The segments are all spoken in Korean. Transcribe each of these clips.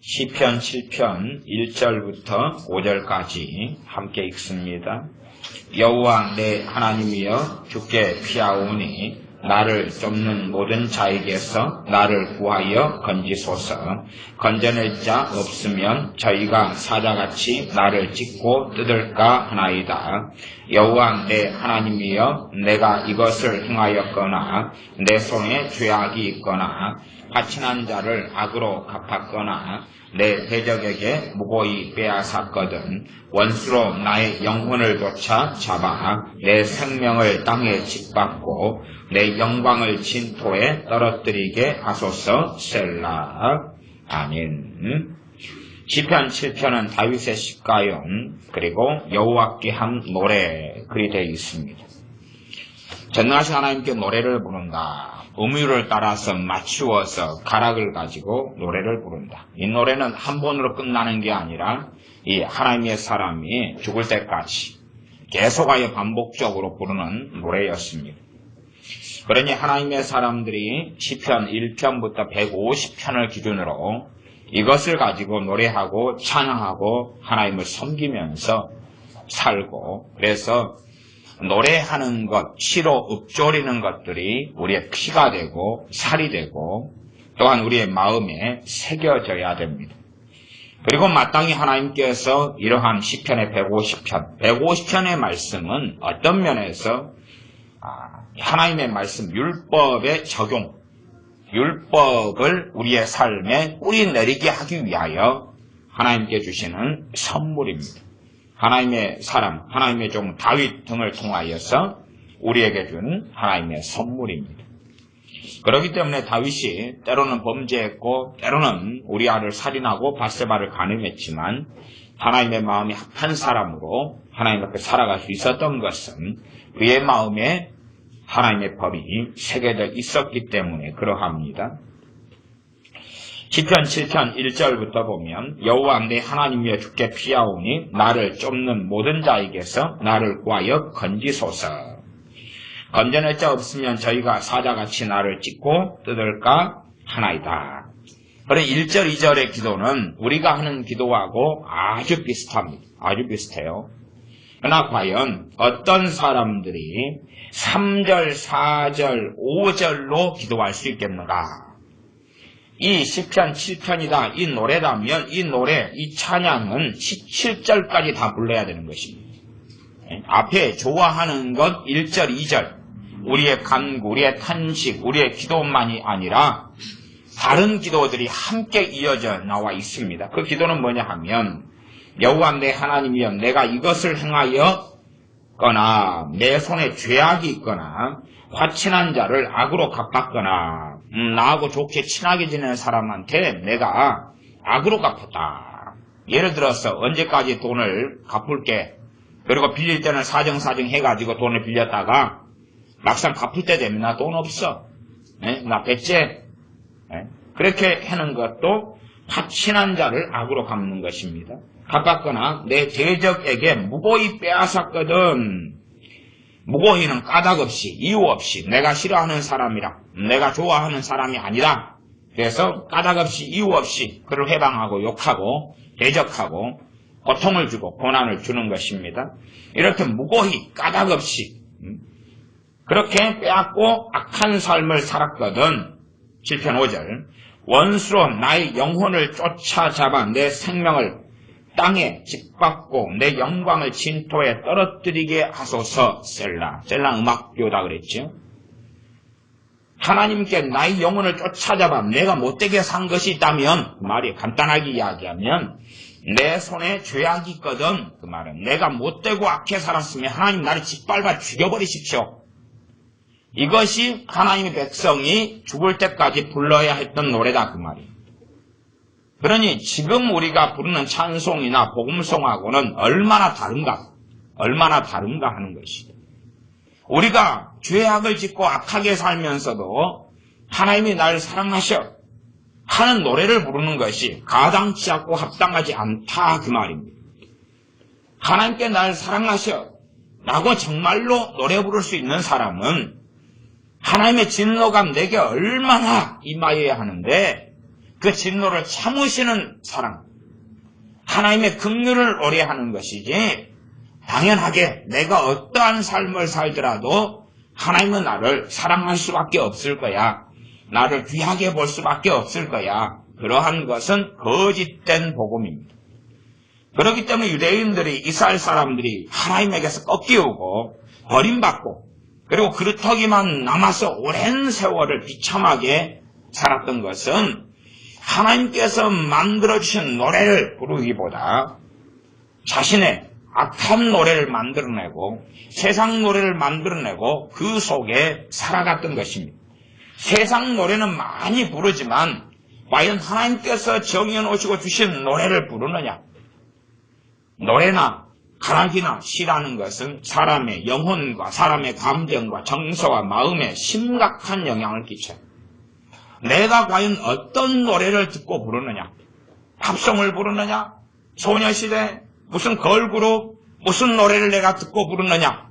시편 7편 1절부터 5절까지 함께 읽습니다. 여호와 내 하나님이여 주께 피하오니 나를 쫓는 모든 자에게서 나를 구하여 건지소서. 건져낼 자 없으면 저희가 사자같이 나를 찢고 뜯을까 하나이다. 여호와 내 하나님이여 내가 이것을 행하였거나 내 손에 죄악이 있거나 화친한 자를 악으로 갚았거나 내 대적에게 무고히 빼앗았거든 원수로 나의 영혼을 쫓아 잡아 내 생명을 땅에 짓밟고 내 영광을 진토에 떨어뜨리게 하소서. 셀라. 아멘. 시편 7편은 다윗의 시가용 그리고 여호와께 한 노래 글이 되어 있습니다. 전능하신 하나님께 노래를 부른다. 음유를 따라서 맞추어서 가락을 가지고 노래를 부른다. 이 노래는 한 번으로 끝나는 게 아니라 이 하나님의 사람이 죽을 때까지 계속하여 반복적으로 부르는 노래였습니다. 그러니 하나님의 사람들이 시편 1편부터 150편을 기준으로 이것을 가지고 노래하고 찬양하고 하나님을 섬기면서 살고, 그래서 노래하는 것, 시로 읊조리는 것들이 우리의 피가 되고 살이 되고 또한 우리의 마음에 새겨져야 됩니다. 그리고 마땅히 하나님께서 이러한 시편의 150편의 말씀은 어떤 면에서 하나님의 말씀, 율법의 적용, 율법을 우리의 삶에 뿌리내리게 하기 위하여 하나님께 주시는 선물입니다. 하나님의 사람, 하나님의 종 다윗 등을 통하여서 우리에게 준 하나님의 선물입니다. 그렇기 때문에 다윗이 때로는 범죄했고 때로는 우리아를 살인하고 밧세바를 간음했지만 하나님의 마음이 합한 사람으로 하나님 앞에 살아갈 수 있었던 것은 그의 마음에 하나님의 법이 새겨져 있었기 때문에 그러합니다. 시편 7편 1절부터 보면 여호와 내 하나님이여 주께 피하오니 나를 쫓는 모든 자에게서 나를 구하여 건지소서. 건져낼 자 없으면 저희가 사자같이 나를 찢고 뜯을까 하나이다. 그런 1절 2절의 기도는 우리가 하는 기도하고 아주 비슷합니다. 아주 비슷해요. 그러나 과연 어떤 사람들이 3절, 4절, 5절로 기도할 수 있겠는가? 이 시편 7편이다, 이 노래라면 이 노래, 이 찬양은 17절까지 다 불러야 되는 것입니다. 앞에 좋아하는 것 1절, 2절, 우리의 간구, 우리의 탄식, 우리의 기도만이 아니라 다른 기도들이 함께 이어져 나와 있습니다. 그 기도는 뭐냐 하면 여호와 내 하나님이여 내가 이것을 행하였거나 내 손에 죄악이 있거나 화친한 자를 악으로 갚았거나 나하고 좋게 친하게 지내는 사람한테 내가 악으로 갚았다. 예를 들어서 언제까지 돈을 갚을게. 그리고 빌릴 때는 사정사정 해가지고 돈을 빌렸다가 막상 갚을 때 되면 나 돈 없어. 나 배째. 그렇게 하는 것도 화친한 자를 악으로 갚는 것입니다. 갚았거나 내 대적에게 무고히 빼앗았거든. 무고히는 까닭 없이 이유 없이 내가 싫어하는 사람이라 내가 좋아하는 사람이 아니다. 그래서 까닭 없이 이유 없이 그를 회방하고 욕하고 대적하고 고통을 주고 고난을 주는 것입니다. 이렇게 무고히 까닭 없이 그렇게 빼앗고 악한 삶을 살았거든. 7편 5절 원수로 나의 영혼을 쫓아잡아 내 생명을 땅에 짓밟고 내 영광을 진토에 떨어뜨리게 하소서. 셀라. 셀라 음악교다 그랬죠. 하나님께 나의 영혼을 쫓아잡아 내가 못되게 산 것이 있다면 그 말이 간단하게 이야기하면 내 손에 죄악이 있거든. 그 말은 내가 못되고 악해 살았으면 하나님 나를 짓밟아 죽여버리십시오. 이것이 하나님의 백성이 죽을 때까지 불러야 했던 노래다 그 말이에요. 그러니 지금 우리가 부르는 찬송이나 복음송하고는 얼마나 다른가 하는 것이죠. 우리가 죄악을 짓고 악하게 살면서도 하나님이 나를 사랑하셔 하는 노래를 부르는 것이 가당치 않고 합당하지 않다 그 말입니다. 하나님께 나를 사랑하셔 라고 정말로 노래 부를 수 있는 사람은 하나님의 진노가 내게 얼마나 임하여야 하는데 그 진노를 참으시는 사랑, 하나님의 긍휼을 오래하는 것이지 당연하게 내가 어떠한 삶을 살더라도 하나님은 나를 사랑할 수밖에 없을 거야. 나를 귀하게 볼 수밖에 없을 거야. 그러한 것은 거짓된 복음입니다. 그렇기 때문에 유대인들이, 이스라엘 사람들이 하나님에게서 꺾이우고 버림받고 그리고 그릇터기만 남아서 오랜 세월을 비참하게 살았던 것은 하나님께서 만들어주신 노래를 부르기보다 자신의 악한 노래를 만들어내고 세상 노래를 만들어내고 그 속에 살아갔던 것입니다. 세상 노래는 많이 부르지만 과연 하나님께서 정해놓으시고 주신 노래를 부르느냐? 노래나 가락이나 시라는 것은 사람의 영혼과 사람의 감정과 정서와 마음에 심각한 영향을 끼쳐요. 내가 과연 어떤 노래를 듣고 부르느냐? 팝송을 부르느냐? 소녀시대? 무슨 걸그룹? 무슨 노래를 내가 듣고 부르느냐?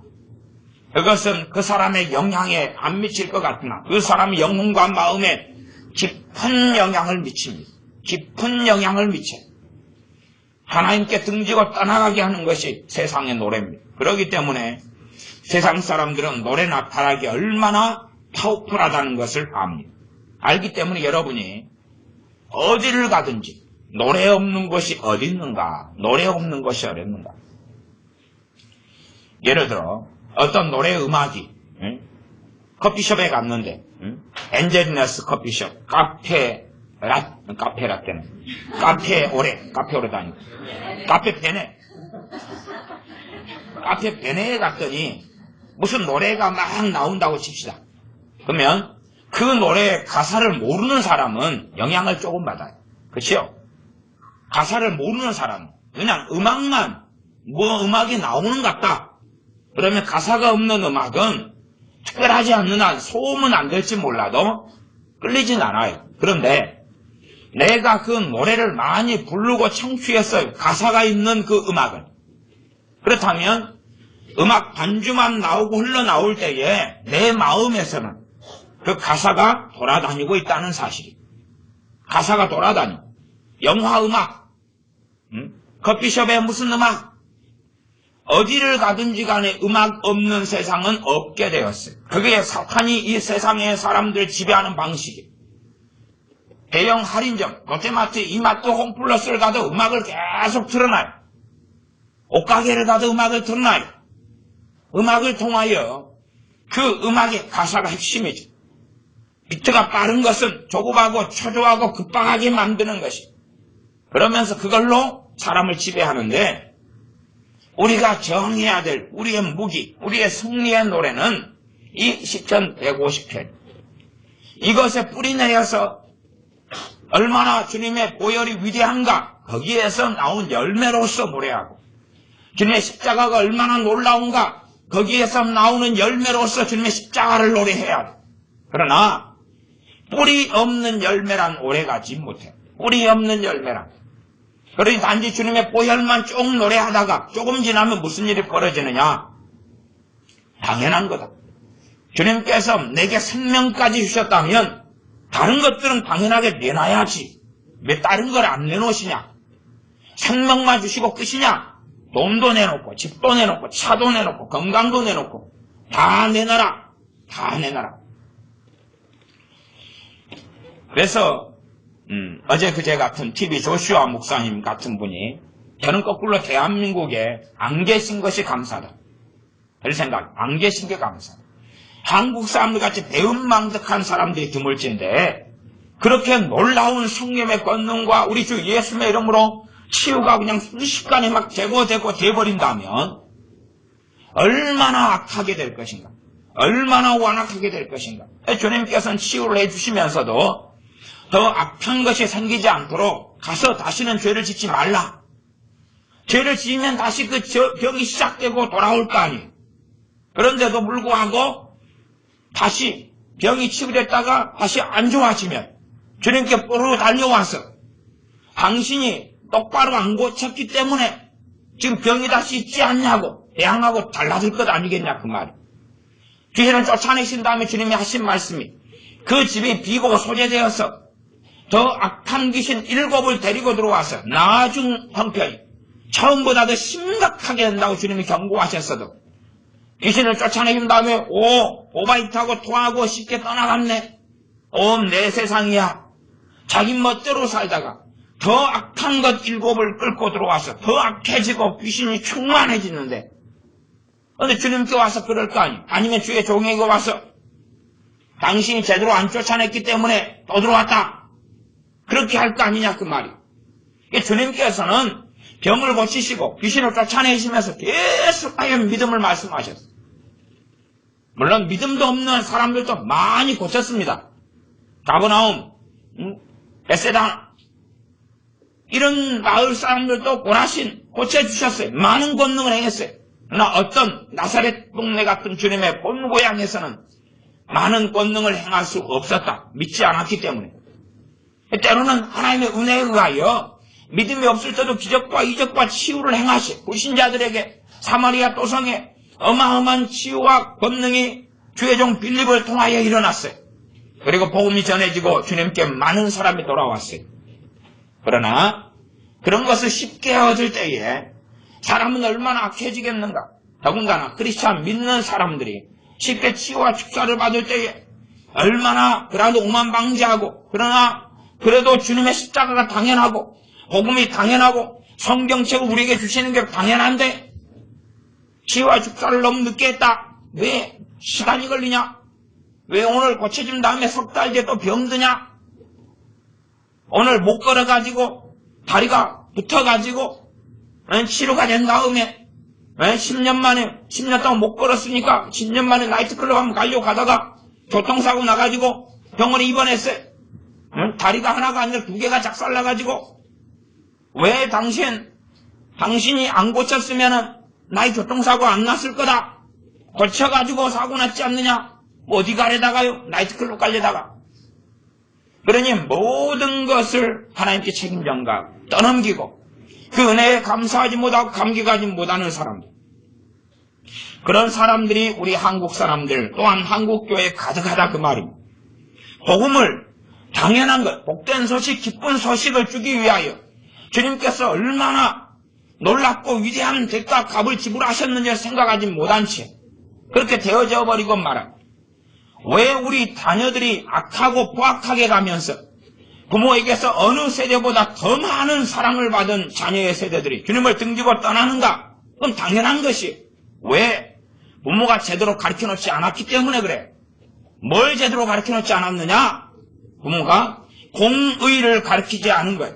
그것은 그 사람의 영향에 안 미칠 것 같으나 그 사람의 영혼과 마음에 깊은 영향을 미칩니다. 깊은 영향을 미쳐요. 하나님께 등지고 떠나가게 하는 것이 세상의 노래입니다. 그렇기 때문에 세상 사람들은 노래나 타락이 얼마나 파워풀하다는 것을 압니다. 알기 때문에 여러분이 어디를 가든지 노래 없는 곳이 어디 있는가? 노래 없는 곳이 어디 있는가? 예를 들어 어떤 노래 음악이 커피숍에 갔는데 엔젤리너스 커피숍 카페 라떼는 카페 오레도 아니고 카페 베네에 갔더니 무슨 노래가 막 나온다고 칩시다. 그러면 그 노래 가사를 모르는 사람은 영향을 조금 받아요. 그렇죠? 가사를 모르는 사람은 그냥 음악만 음악이 나오는 것 같다. 그러면 가사가 없는 음악은 특별하지 않는 한 소음은 안 될지 몰라도 끌리진 않아요. 그런데 내가 그 노래를 많이 부르고 청취했어요. 가사가 있는 그 음악을. 그렇다면 음악 반주만 나오고 흘러나올 때에 내 마음에서는 그 가사가 돌아다니고 있다는 사실이. 가사가 돌아다니고 영화 음악, 커피숍에 무슨 음악, 어디를 가든지 간에 음악 없는 세상은 없게 되었어요. 그게 사탄이 이 세상의 사람들을 지배하는 방식이에요. 대형 할인점, 롯데마트, 이마트, 홈플러스를 가도 음악을 계속 틀어놔요. 옷가게를 가도 음악을 틀어놔요. 음악을 통하여 그 음악의 가사가 핵심이죠. 비트가 빠른 것은 조급하고 초조하고 급박하게 만드는 것이. 그러면서 그걸로 사람을 지배하는데 우리가 정해야 될 우리의 무기, 우리의 승리의 노래는 이 시편 150편. 이것에 뿌리내려서 얼마나 주님의 보혈이 위대한가 거기에서 나온 열매로서 노래하고 주님의 십자가가 얼마나 놀라운가 거기에서 나오는 열매로서 주님의 십자가를 노래해야 돼. 그러나 뿌리 없는 열매란 오래가지 못해. 뿌리 없는 열매란. 그러니 단지 주님의 보혈만 쭉 노래하다가 조금 지나면 무슨 일이 벌어지느냐? 당연한 거다. 주님께서 내게 생명까지 주셨다면 다른 것들은 당연하게 내놔야지. 왜 다른 걸 안 내놓으시냐? 생명만 주시고 끝이냐? 돈도 내놓고 집도 내놓고 차도 내놓고 건강도 내놓고 다 내놔라. 다 내놔라. 그래서 어제 그제 같은 TV 조슈아 목사님 같은 분이 저는 거꾸로 대한민국에 안 계신 것이 감사하다. 별 생각 안 계신 게 감사하다. 한국 사람들 같이 배은망덕한 사람들이 드물진데 그렇게 놀라운 성령의 권능과 우리 주 예수의 이름으로 치유가 그냥 순식간에 막 되고 돼버린다면 얼마나 악하게 될 것인가. 얼마나 완악하게 될 것인가. 주님께서는 치유를 해주시면서도 더 악한 것이 생기지 않도록 가서 다시는 죄를 짓지 말라. 죄를 지으면 다시 그 병이 시작되고 돌아올 거 아니에요. 그런데도 불구하고 다시 병이 치유됐다가 다시 안 좋아지면 주님께 뽀르르 달려와서 당신이 똑바로 안 고쳤기 때문에 지금 병이 다시 있지 않냐고 대항하고 달라질 것 아니겠냐 그 말이. 귀신을 쫓아내신 다음에 주님이 하신 말씀이 그 집이 비고 소재되어서 더 악한 귀신 7을 데리고 들어와서 나중 형편이 처음보다 더 심각하게 된다고 주님이 경고하셨어도 귀신을 쫓아내준 다음에 오바이트하고 토하고 쉽게 떠나갔네. 내 세상이야. 자기 멋대로 살다가 더 악한 것 7을 끌고 들어와서 더 악해지고 귀신이 충만해지는데 근데 주님께 와서 그럴 거 아니에요. 아니면 주의 종에게 와서 당신이 제대로 안 쫓아냈기 때문에 또 들어왔다. 그렇게 할 거 아니냐 그 말이. 주님께서는 병을 고치시고 귀신을 쫓아내시면서 계속하여 믿음을 말씀하셨어요. 물론 믿음도 없는 사람들도 많이 고쳤습니다. 가버나움, 베세다 이런 마을 사람들도 고라신 고쳐주셨어요. 많은 권능을 행했어요. 그러나 어떤 나사렛 동네 같은 주님의 본고향에서는 많은 권능을 행할 수 없었다. 믿지 않았기 때문에. 때로는 하나님의 은혜에 의하여 믿음이 없을 때도 기적과 이적과 치유를 행하시 불신자들에게 사마리아 도성에 어마어마한 치유와 권능이 주의 종 빌립을 통하여 일어났어요. 그리고 복음이 전해지고 주님께 많은 사람이 돌아왔어요. 그러나 그런 것을 쉽게 얻을 때에 사람은 얼마나 악해지겠는가. 더군다나 크리스찬 믿는 사람들이 쉽게 치유와 축사를 받을 때에 얼마나 그라도 오만방지하고 그러나 그래도 주님의 십자가가 당연하고 복음이 당연하고 성경책을 우리에게 주시는 게 당연한데 치유와 축사를 너무 늦게 했다. 왜 시간이 걸리냐? 왜 오늘 고쳐진 다음에 석 달 뒤에 또 병드냐? 오늘 못 걸어가지고 다리가 붙어가지고 치료가 된 다음에 10년 만에 10년 동안 못 걸었으니까 10년 만에 나이트클럽 한번 가려고 가다가 교통사고 나가지고 병원에 입원했어요. 다리가 하나가 아니라 2개가 작살나가지고 왜 당신이 안 고쳤으면은 나의 교통사고 안 났을 거다. 고쳐가지고 사고 났지 않느냐? 어디 가려다가요? 나이트클럽 가려다가. 그러니 모든 것을 하나님께 책임전가 떠넘기고 그 은혜에 감사하지 못하고 감격하지 못하는 사람들. 그런 사람들이 우리 한국 사람들 또한 한국교회에 가득하다 그 말입니다. 복음을 당연한 것, 복된 소식, 기쁜 소식을 주기 위하여 주님께서 얼마나 놀랍고 위대한 대가 값을 지불하셨는지 생각하지 못한 채 그렇게 되어져 버리고 말합니다. 왜 우리 자녀들이 악하고 포악하게 가면서 부모에게서 어느 세대보다 더 많은 사랑을 받은 자녀의 세대들이 주님을 등지고 떠나는가? 그건 당연한 것이. 왜? 부모가 제대로 가르쳐놓지 않았기 때문에 그래. 뭘 제대로 가르쳐놓지 않았느냐? 부모가 공의를 가르치지 않은 거예요.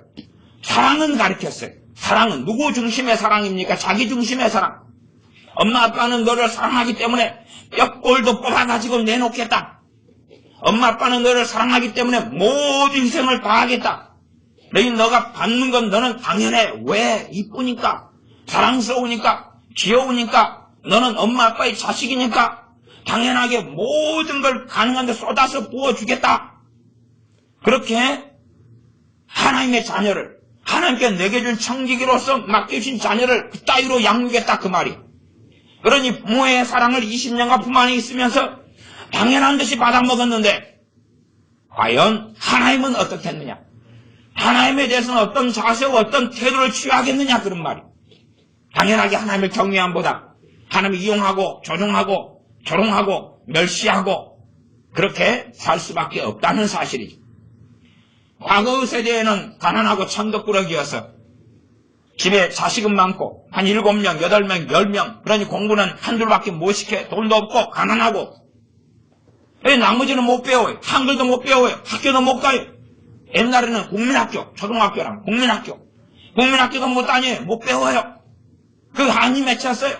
사랑은 가르쳤어요. 사랑은 누구 중심의 사랑입니까? 자기 중심의 사랑. 엄마 아빠는 너를 사랑하기 때문에 뼈골도 뽑아가지고 내놓겠다. 엄마 아빠는 너를 사랑하기 때문에 모든 희생을 다하겠다. 너가 받는 건 너는 당연해. 왜? 이쁘니까, 사랑스러우니까, 귀여우니까, 너는 엄마 아빠의 자식이니까 당연하게 모든 걸 가능한 데 쏟아서 부어주겠다. 그렇게 하나님의 자녀를 하나님께 내게 준 청지기로서 맡겨주신 자녀를 그 따위로 양육했다 그 말이. 그러니 부모의 사랑을 20년간 품 안에 있으면서 당연한 듯이 받아먹었는데 과연 하나님은 어떻게 했느냐? 하나님에 대해서는 어떤 자세와 어떤 태도를 취하겠느냐 그런 말이. 당연하게 하나님을 경외함보다 하나님을 이용하고 조종하고 조롱하고 멸시하고 그렇게 살 수밖에 없다는 사실이죠. 과거 세대에는 가난하고 천덕꾸러기여서 집에 자식은 많고 한 7명, 8명, 10명 그러니 공부는 한둘밖에 못 시켜. 돈도 없고 가난하고 나머지는 못 배워요. 한글도 못 배워요. 학교도 못 가요. 옛날에는 국민학교, 초등학교랑 국민학교도 못 다녀요. 못 배워요. 그 한이 맺혔어요.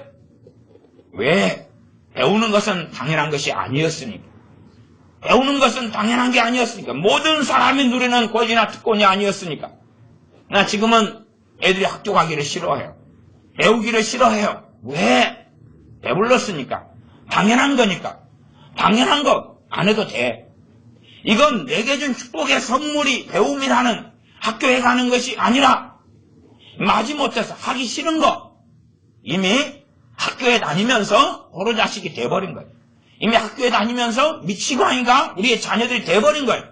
왜? 배우는 것은 당연한 것이 아니었으니까. 배우는 것은 당연한 게 아니었으니까. 모든 사람이 누리는 권리나 특권이 아니었으니까. 나 지금은 애들이 학교 가기를 싫어해요. 배우기를 싫어해요. 왜? 배불렀으니까. 당연한 거니까. 당연한 거 안 해도 돼. 이건 내게 준 축복의 선물이 배움이라는 학교에 가는 것이 아니라 마지못해서 하기 싫은 거. 이미 학교에 다니면서 호로 자식이 돼버린 거예요. 이미 학교에 다니면서 미치광이가 우리의 자녀들이 돼버린 거예요.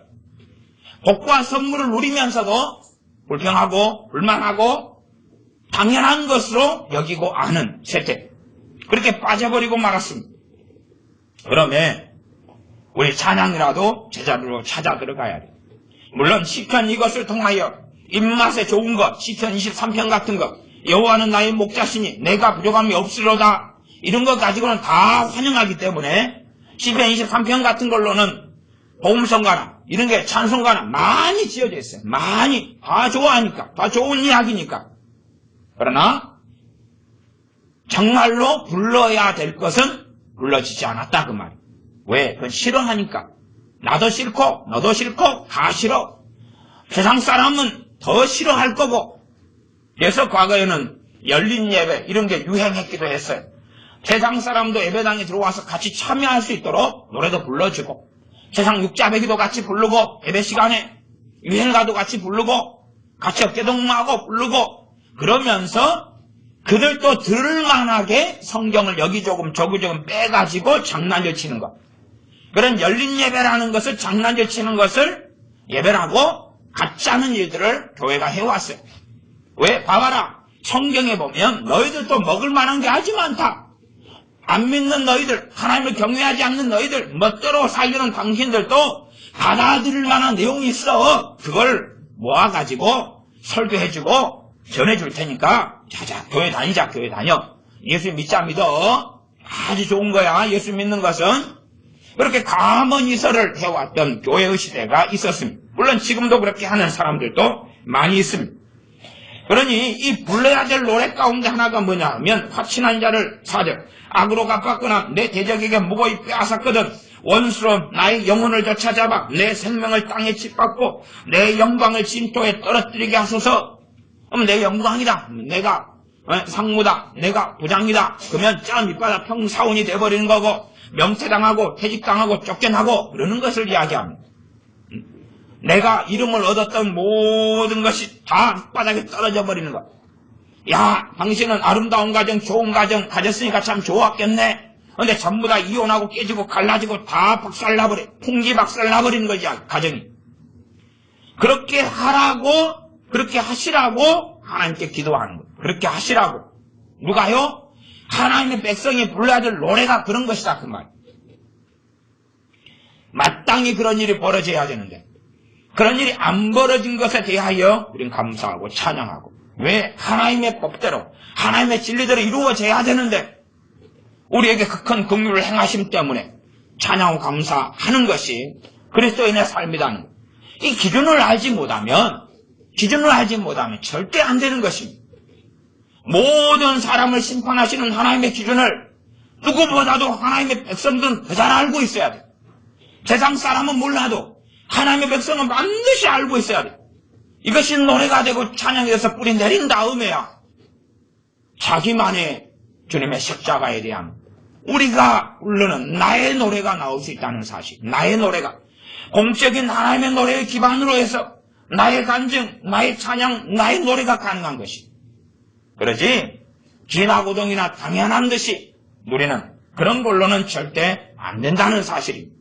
복과 선물을 누리면서도 불평하고 불만하고 당연한 것으로 여기고 아는 세태. 그렇게 빠져버리고 말았습니다. 그러면 우리 찬양이라도 제자리로 찾아 들어가야 돼. 물론 시편 이것을 통하여 입맛에 좋은 것, 시편 23편 같은 것, 여호와는 나의 목자시니 내가 부족함이 없으로다, 이런 것 가지고는 다 환영하기 때문에 시편 23편 같은 걸로는 복음성가나 이런 게 찬송가나 많이 지어져 있어요. 많이 다 좋아하니까, 다 좋은 이야기니까. 그러나 정말로 불러야 될 것은 불러지지 않았다 그 말이에요. 왜? 그건 싫어하니까. 나도 싫고 너도 싫고 다 싫어. 세상 사람은 더 싫어할 거고. 그래서 과거에는 열린 예배 이런 게 유행했기도 했어요. 세상 사람도 예배당에 들어와서 같이 참여할 수 있도록 노래도 불러주고, 세상 육자배기도 같이 부르고, 예배 시간에 유행가도 같이 부르고, 같이 어깨동무하고 부르고, 그러면서 그들도 들을만하게 성경을 여기 조금 저기 조금 빼가지고 장난을 치는 것. 그런 열린 예배라는 것을 장난을 치는 것을 예배라고 같지 않은 일들을 교회가 해왔어요. 왜? 봐봐라. 성경에 보면 너희들도 먹을 만한 게 아주 많다. 안 믿는 너희들, 하나님을 경외하지 않는 너희들, 멋대로 살려는 당신들도 받아들일 만한 내용이 있어. 그걸 모아가지고 설교해주고 전해줄 테니까 자자 교회 다니자. 교회 다녀. 예수 믿자 믿어. 아주 좋은 거야. 예수 믿는 것은. 그렇게 가머니설을 해왔던 교회의 시대가 있었습니다. 물론 지금도 그렇게 하는 사람들도 많이 있습니다. 그러니 이 불러야 될 노래 가운데 하나가 뭐냐 하면, 화친한 자를 4절 악으로 갚았거나 내 대적에게 무고히 빼앗았거든 원수로 나의 영혼을 되찾아봐 내 생명을 땅에 짓밟고 내 영광을 진토에 떨어뜨리게 하소서. 그럼 내 영광이다, 내가 상무다, 내가 부장이다, 그러면 저 밑바닥 평사원이 돼버리는 거고, 명퇴당하고 퇴직당하고 쫓겨나고 그러는 것을 이야기합니다. 내가 이름을 얻었던 모든 것이 다 바닥에 떨어져 버리는 것. 야, 당신은 아름다운 가정, 좋은 가정 가졌으니까 참 좋았겠네. 근데 전부 다 이혼하고 깨지고 갈라지고 다 박살나버려. 풍기박살나버리는 거지, 가정이. 그렇게 하라고, 그렇게 하시라고 하나님께 기도하는 거예요. 그렇게 하시라고. 누가요? 하나님의 백성이 불러야 될 노래가 그런 것이다 그 말. 마땅히 그런 일이 벌어져야 되는데, 그런 일이 안 벌어진 것에 대하여 우린 감사하고 찬양하고. 왜? 하나님의 법대로 하나님의 진리대로 이루어져야 되는데 우리에게 그 큰 긍휼을 행하심 때문에 찬양하고 감사하는 것이 그리스도인의 삶이라는 것. 이 기준을 알지 못하면 절대 안 되는 것입니다. 모든 사람을 심판하시는 하나님의 기준을 누구보다도 하나님의 백성들은 더 잘 알고 있어야 돼. 세상 사람은 몰라도 하나님의 백성은 반드시 알고 있어야 돼. 이것이 노래가 되고 찬양이 돼서 뿌리 내린 다음에야 자기만의 주님의 십자가에 대한 우리가 부르는 나의 노래가 나올 수 있다는 사실. 나의 노래가 공적인 하나님의 노래의 기반으로 해서 나의 간증, 나의 찬양, 나의 노래가 가능한 것이. 그러지 기나고동이나 당연한 듯이 누리는 그런 걸로는 절대 안 된다는 사실입니다.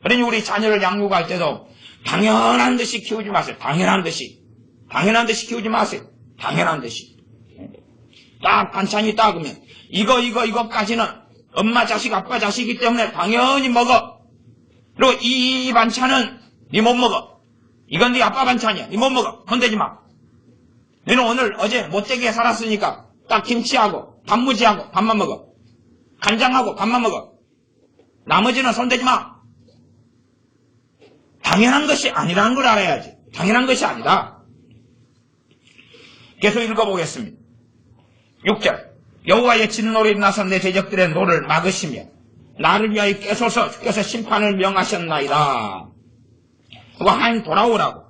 그러니 우리 자녀를 양육할 때도 당연한 듯이 키우지 마세요. 당연한 듯이 키우지 마세요. 당연한 듯이. 딱 반찬이 있다 그러면 이거까지는 엄마 자식 아빠 자식이기 때문에 당연히 먹어. 그리고 이 반찬은 니 못 먹어. 이건 네 아빠 반찬이야. 니 못 먹어. 건드지 마. 너는 오늘 어제 못되게 살았으니까 딱 김치하고 단무지하고 밥만 먹어. 간장하고 밥만 먹어. 나머지는 손대지 마. 당연한 것이 아니라는 걸 알아야지. 당연한 것이 아니다. 계속 읽어보겠습니다. 6절 여호와의 진노로 인나서 내 대적들의 노를 막으시며 나를 위하여 깨소서 주께서 심판을 명하셨나이다. 그거 하나님 돌아오라고.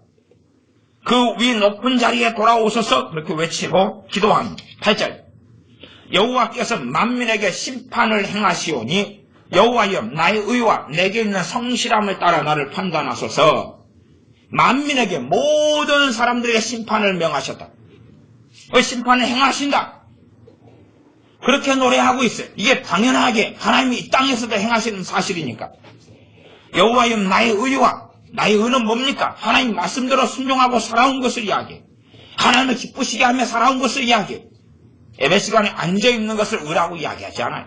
그 위 높은 자리에 돌아오소서 그렇게 외치고 기도합니다. 8절 여호와께서 만민에게 심판을 행하시오니 여호와여 나의 의와 내게 있는 성실함을 따라 나를 판단하소서. 만민에게 모든 사람들에게 심판을 명하셨다. 그 심판을 행하신다. 그렇게 노래하고 있어요. 이게 당연하게 하나님이 이 땅에서도 행하시는 사실이니까. 여호와여 나의 의와 나의 의는 뭡니까? 하나님 말씀대로 순종하고 살아온 것을 이야기해. 하나님을 기쁘시게 하며 살아온 것을 이야기해. 예배 시간에 앉아있는 것을 의라고 이야기하지 않아요.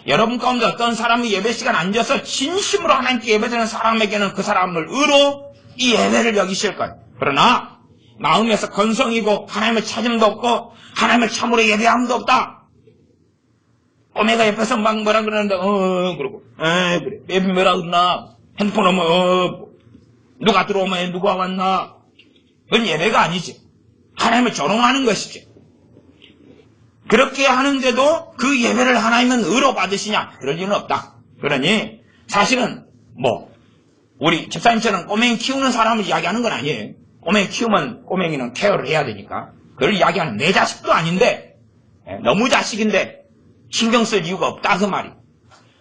여러분 가운데 어떤 사람이 예배 시간에 앉아서 진심으로 하나님께 예배드리는 사람에게는 그 사람을 의로 이 예배를 여기실 거예요. 그러나 마음에서 건성이고 하나님을 찾음도 없고 하나님을 참으로 예배함도 없다. 꼬매가 옆에서 막 뭐라 그러는데 그러고 그래 예배 뭐라 그러나 핸드폰 오면 누가 들어오면 누가 왔나. 그건 예배가 아니지. 하나님을 조롱하는 것이지. 그렇게 하는데도 그 예배를 하나님은 의로 받으시냐? 그럴 리는 없다. 그러니 사실은 우리 집사님처럼 꼬맹이 키우는 사람을 이야기하는 건 아니에요. 꼬맹이 키우면 꼬맹이는 케어를 해야 되니까. 그걸 이야기하는 내 자식도 아닌데 너무 자식인데 신경 쓸 이유가 없다 그 말이.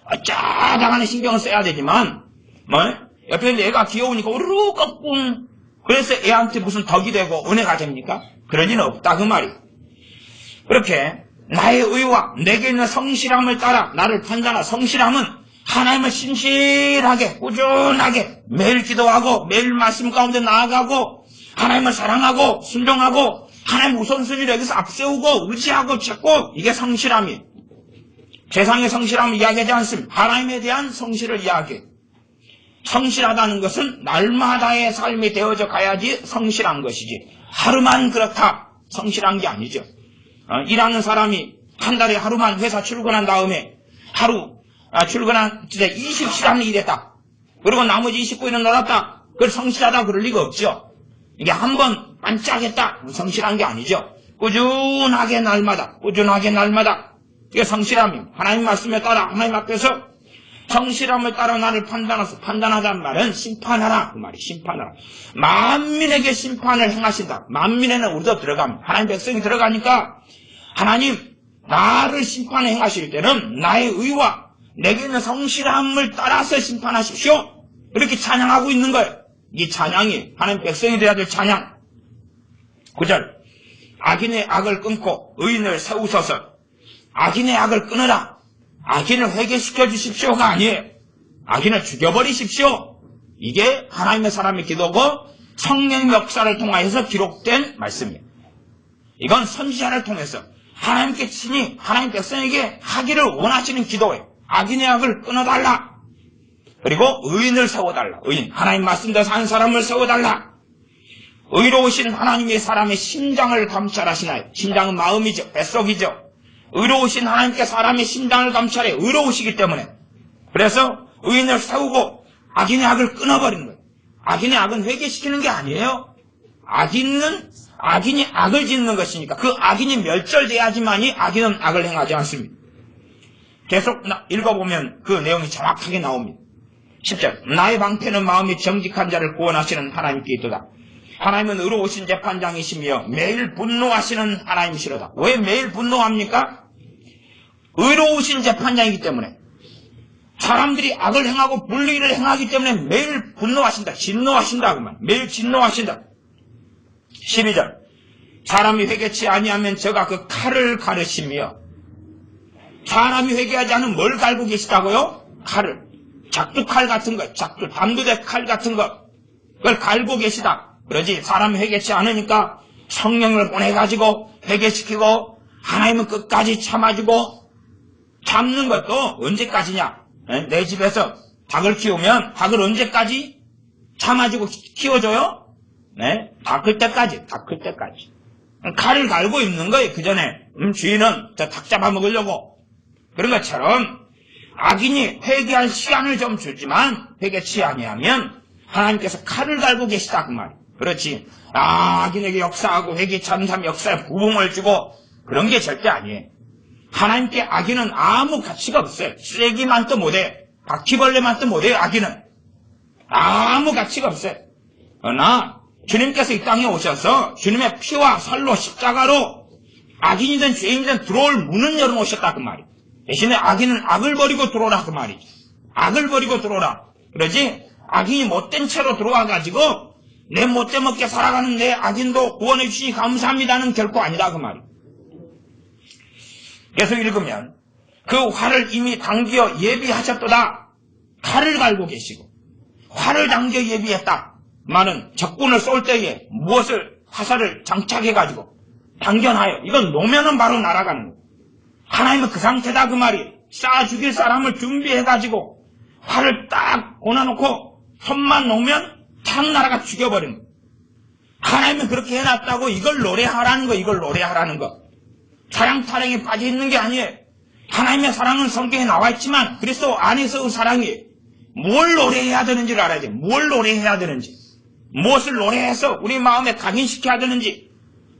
어쩌다가는 신경을 써야 되지만 옆에 애가 귀여우니까 우르르 꺾꿍. 그래서 애한테 무슨 덕이 되고 은혜가 됩니까? 그럴 리는 없다 그 말이. 그렇게 나의 의와 내게 있는 성실함을 따라 나를 판단하는 성실함은 하나님을 신실하게 꾸준하게 매일 기도하고 매일 말씀 가운데 나아가고 하나님을 사랑하고 순종하고 하나님 우선순위를 여기서 앞세우고 의지하고 찾고 이게 성실함이에요. 세상의 성실함을 이야기하지 않습니다. 하나님에 대한 성실을 이야기해요. 성실하다는 것은 날마다의 삶이 되어져 가야지 성실한 것이지 하루만 그렇다 성실한 게 아니죠. 일하는 사람이 한 달에 하루만 회사 출근한 다음에 출근한 진짜 20시간을 일했다. 그리고 나머지 29일은 놀았다. 그걸 성실하다 그럴 리가 없죠. 이게 한 번 반짝했다. 성실한 게 아니죠. 꾸준하게 날마다 이게 성실함입니다. 하나님 말씀에 따라 하나님 앞에서 성실함을 따라 나를 판단하자는 말은 심판하라 그 말이. 심판하라. 만민에게 심판을 행하신다. 만민에는 우리도 들어갑니다. 하나님 백성이 들어가니까 하나님 나를 심판을 행하실 때는 나의 의와 내게 있는 성실함을 따라서 심판하십시오. 이렇게 찬양하고 있는 거예요. 이 찬양이 하나님 백성이 되어야 될 찬양. 9절 악인의 악을 끊고 의인을 세우소서. 악인의 악을 끊으라. 악인을 회개시켜 주십시오가 아니에요. 악인을 죽여버리십시오. 이게 하나님의 사람의 기도고 성령 역사를 통하여서 기록된 말씀이에요. 이건 선지자를 통해서 하나님께 친히 하나님 백성에게 하기를 원하시는 기도예요. 악인의 악을 끊어달라. 그리고 의인을 세워달라. 의인, 하나님 말씀대로 사는 사람을 세워달라. 의로우신 하나님의 사람의 심장을 감찰하시나요? 심장은 마음이죠. 뱃속이죠. 의로우신 하나님께 사람의 심장을 감찰해 의로우시기 때문에 그래서 의인을 세우고 악인의 악을 끊어버리는 거예요. 악인의 악은 회개시키는 게 아니에요. 악인이 악을 짓는 것이니까 그 악인이 멸절돼야지만이 악인은 악을 행하지 않습니다. 계속 읽어보면 그 내용이 정확하게 나옵니다. 10절 나의 방패는 마음이 정직한 자를 구원하시는 하나님께 있도다. 하나님은 의로우신 재판장이시며 매일 분노하시는 하나님이시로다. 왜 매일 분노합니까? 의로우신 재판장이기 때문에 사람들이 악을 행하고 불의를 행하기 때문에 매일 분노하신다. 진노하신다. 그만. 매일 진노하신다. 12절 사람이 회개치 아니하면 저가 그 칼을 가르시며 사람이 회개하지 않으면 뭘 갈고 계시다고요? 칼을. 작두칼 같은 거, 담두대 칼 같은 거 그걸 갈고 계시다. 그러지 사람이 회개치 않으니까 성령을 보내가지고 회개시키고 하나님은 끝까지 참아주고 참는 것도 언제까지냐? 내 집에서 닭을 키우면 닭을 언제까지 참아주고 키워줘요? 다 클 때까지. 칼을 갈고 있는 거예요. 그 전에 주인은 저 닭 잡아먹으려고. 그런 것처럼 악인이 회개할 시간을 좀 주지만 회개치 아니하면 하나님께서 칼을 갈고 계시다 그 말이에요. 그렇지. 악인에게 역사하고 회개 참삼 역사에 부흥을 주고 그런 게 절대 아니에요. 하나님께 악인은 아무 가치가 없어요. 쓰레기만도 못해. 바퀴벌레만도 못해요. 악인은. 아무 가치가 없어요. 그러나 주님께서 이 땅에 오셔서 주님의 피와 살로 십자가로 악인이든 죄인이든 들어올 문은 열어놓으셨다 그 말이에요. 대신에 악인은 악을 버리고 들어오라 그 말이죠. 악을 버리고 들어오라. 그러지 악인이 못된 채로 들어와가지고 내 못돼 먹게 살아가는 내 악인도 구원해 주시니 감사합니다는 결코 아니다 그 말이에요. 계속 읽으면 그 활을 이미 당기어 예비하셨도다. 칼을 갈고 계시고 활을 당겨 예비했다. 많은 적군을 쏠 때에 무엇을 화살을 장착해가지고 당겨놔요. 이건 놓으면은 바로 날아가는 거예요. 하나님은 그 상태다 그 말이. 쏴 죽일 사람을 준비해가지고 활을 딱 꽂아놓고 손만 놓으면 탁 날아가 죽여버리는 거예요. 하나님은 그렇게 해놨다고 이걸 노래하라는 거, 이걸 노래하라는 거. 사랑 타령에 빠져있는 게 아니에요. 하나님의 사랑은 성경에 나와있지만 그리스도 안에서의 사랑이 뭘 노래해야 되는지를 알아야 돼. 뭘 노래해야 되는지. 무엇을 노래해서 우리 마음에 각인시켜야 되는지.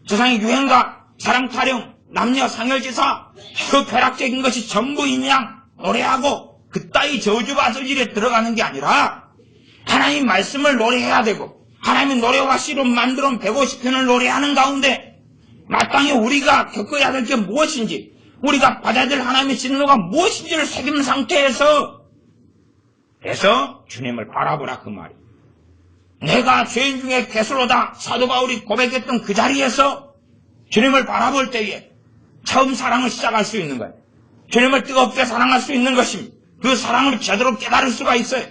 세상의 유행과 사랑 타령, 남녀 상열지사, 그 쾌락적인 것이 전부 그냥 노래하고 그따위 저주와 저질에 들어가는 게 아니라 하나님 말씀을 노래해야 되고 하나님의 노래와 시로 만들어온 150편을 노래하는 가운데 마땅히 우리가 겪어야 될 게 무엇인지, 우리가 받아야 될 하나님의 진노가 무엇인지를 새긴 상태에서 주님을 바라보라 그 말이에요. 내가 죄인 중에 괴수로다 사도 바울이 고백했던 그 자리에서 주님을 바라볼 때에 처음 사랑을 시작할 수 있는 거예요. 주님을 뜨겁게 사랑할 수 있는 것입니다. 그 사랑을 제대로 깨달을 수가 있어요.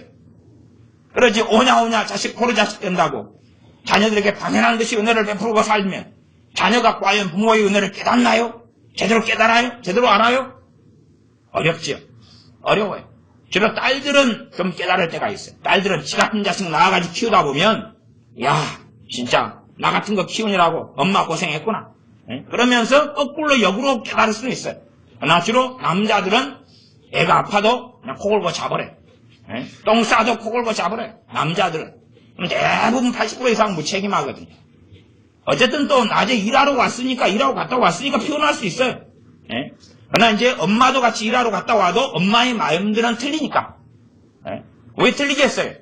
그러지 오냐 자식 포로 자식 된다고 자녀들에게 당연한 듯이 은혜를 베풀고 살면 자녀가 과연 부모의 은혜를 깨닫나요? 제대로 깨달아요? 제대로 알아요? 어렵지요. 어려워요. 주로 딸들은 좀 깨달을 때가 있어요. 딸들은 지 같은 자식 낳아가지고 키우다 보면 야 진짜 나 같은 거 키우느라고 엄마 고생했구나. 그러면서 거꾸로 역으로 깨달을 수는 있어요. 그러나 주로 남자들은 애가 아파도 그냥 코 골고 자버려요. 똥 싸도 코 골고 자버려요. 남자들은. 대부분 80% 이상 무책임하거든요. 어쨌든 또 낮에 일하러 갔다 왔으니까 피곤할 수 있어요. 그러나 이제 엄마도 같이 일하러 갔다 와도 엄마의 마음들은 틀리니까. 왜 틀리겠어요?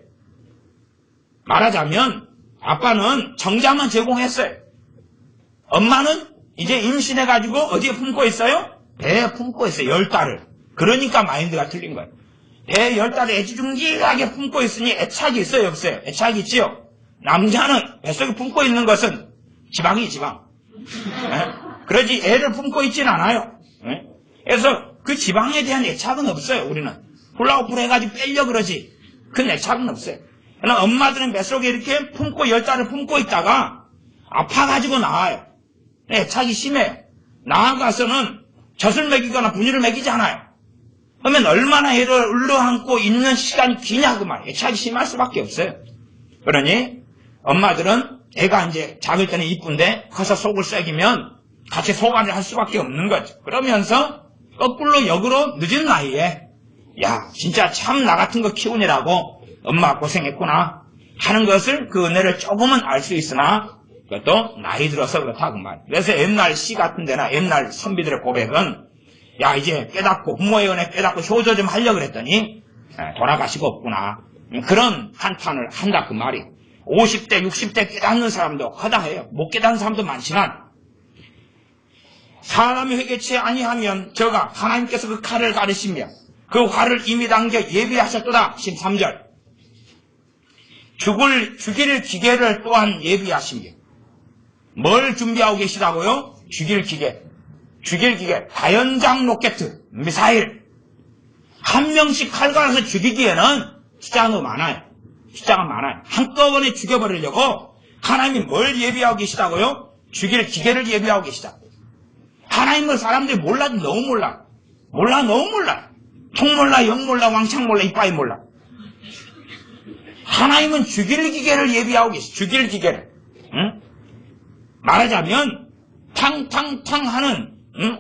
말하자면 아빠는 정자만 제공했어요. 엄마는 이제 임신해가지고 어디에 품고 있어요? 배에 품고 있어요. 10달을. 그러니까 마인드가 틀린 거예요. 배에 10달을 애지중지하게 품고 있으니 애착이 있어요? 없어요? 애착이 있지요? 남자는 뱃속에 품고 있는 것은 지방이 지방. 그러지 애를 품고 있진 않아요. 그래서 그 지방에 대한 애착은 없어요. 우리는 훌라후프로 해가지고 빼려 그러지 그 애착은 없어요. 그러나 엄마들은 뱃속에 이렇게 품고 10달을 품고 있다가 아파가지고 나와요. 애착이 심해요. 나아가서는 젖을 먹이거나 분유를 먹이지 않아요. 그러면 얼마나 애를 울러안고 있는 시간이 기냐 그 말이에요. 애착이 심할 수밖에 없어요. 그러니 엄마들은 애가 이제 작을 때는 이쁜데 커서 속을 썩이면 같이 소관을 할 수밖에 없는 거죠. 그러면서 거꾸로 역으로 늦은 나이에 야 진짜 참 나 같은 거 키우느라고 엄마 고생했구나 하는 것을 그 은혜를 조금은 알 수 있으나 그것도 나이 들어서 그렇다 그 말이에요. 그래서 옛날 시 같은 데나 옛날 선비들의 고백은 야 이제 깨닫고 부모의 은혜 깨닫고 효도 좀 하려고 그랬더니 돌아가시고 없구나 그런 한탄을 한다 그 말이에요. 50대 60대 깨닫는 사람도 허다해요. 못 깨닫는 사람도 많지만 사람이 회개치 아니하면 저가 하나님께서 그 칼을 가르시며 그 활을 이미 당겨 예비하셨도다. 13절 죽일 기계를 또한 예비하시며 뭘 준비하고 계시다고요? 죽일 기계 다연장 로켓 미사일 한 명씩 칼 갈아서 죽이기에는 숫자가 너무 많아요. 한꺼번에 죽여버리려고 하나님이 뭘 예비하고 계시다고요? 죽일 기계를 예비하고 계시다. 하나님을 사람들이 몰라도 너무 몰라. 너무 몰라. 통 몰라, 영 몰라, 왕창 몰라, 이빠이 몰라. 하나님은 죽일 기계를 예비하고 계시. 죽일 기계를. 응? 말하자면 탕탕탕 하는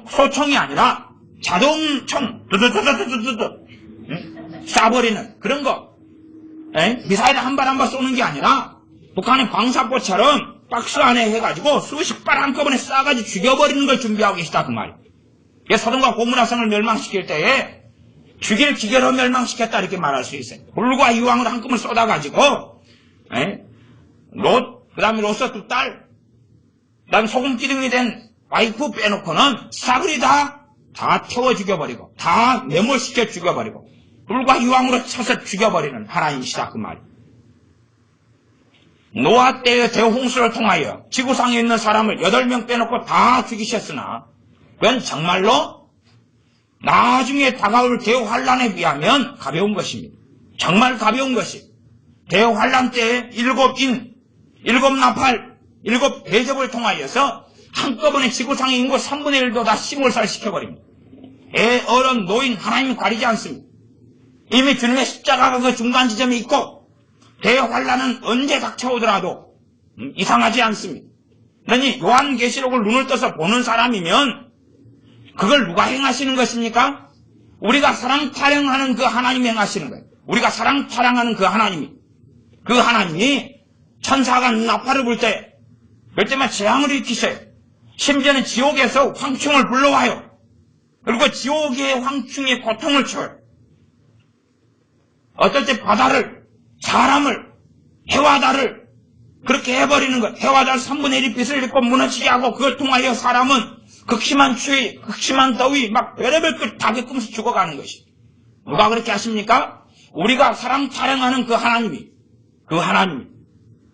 소총이 아니라 자동총 두두두두두두두 쏴버리는 그런 거. 미사일 한 발 한 발 쏘는 게 아니라 북한의 광사포처럼 박스 안에 해가지고 수십 발 한꺼번에 쏴가지고 죽여버리는 걸 준비하고 계시다 그 말이에요. 서동과 고문화성을 멸망시킬 때에 죽일 기계로 멸망시켰다 이렇게 말할 수 있어요. 불과 이왕으로 한꺼번에 쏟아가지고 그 다음에 로서 두 딸, 그 다음에 소금 기둥이 된 와이프 빼놓고는 싸그리 다 태워 죽여버리고 다 매몰시켜 죽여버리고 불과 이왕으로 쳐서 죽여버리는 하나님이시다 그 말이에요. 노아 때의 대홍수를 통하여 지구상에 있는 사람을 8명 빼놓고 다 죽이셨으나 그건 정말로 나중에 다가올 대환란에 비하면 가벼운 것입니다. 정말 가벼운 것이. 대환란 때에 7인, 7나팔, 7대접을 통하여서 한꺼번에 지구상의 인구 3분의 1도 다 시몰살시켜버립니다. 애, 어른, 노인 하나님이 가리지 않습니다. 이미 주님의 십자가가 그 중간 지점이 있고 대환란은 언제 닥쳐오더라도 이상하지 않습니다. 그러니 요한계시록을 눈을 떠서 보는 사람이면 그걸 누가 행하시는 것입니까? 우리가 사랑 타령하는 그 하나님이 행하시는 거예요. 우리가 사랑 타령하는 그 하나님이 천사가 나팔을 불 때 그때만 재앙을 일으키셔요. 심지어는 지옥에서 황충을 불러와요. 그리고 지옥의 황충이 고통을 줘요. 어떨 때 바다를, 사람을, 해와 달을 그렇게 해버리는 것. 해와 달 3분의 1이 빛을 잃고 무너지게 하고 그걸 통하여 사람은 극심한 추위, 극심한 더위, 막 별의별 걸 다 겪으면서 죽어가는 것이. 누가 그렇게 하십니까? 우리가 사랑 타령하는 그 하나님이.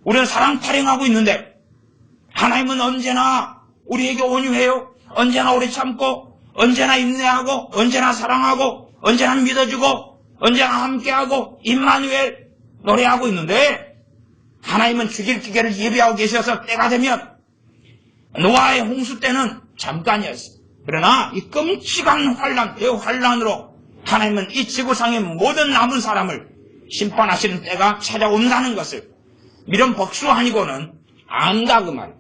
우리는 사랑 타령하고 있는데 하나님은 언제나 우리에게 온유해요. 언제나 오래 참고, 언제나 인내하고, 언제나 사랑하고, 언제나 믿어주고, 언제나 함께하고, 임마누엘 노래하고 있는데 하나님은 죽일 기계를 예비하고 계셔서 때가 되면 노아의 홍수 때는 잠깐이었어요. 그러나 이 끔찍한 환란, 대환란으로 하나님은 이 지구상의 모든 남은 사람을 심판하시는 때가 찾아온다는 것을 미련 복수 아니고는 안다 그 말이에요.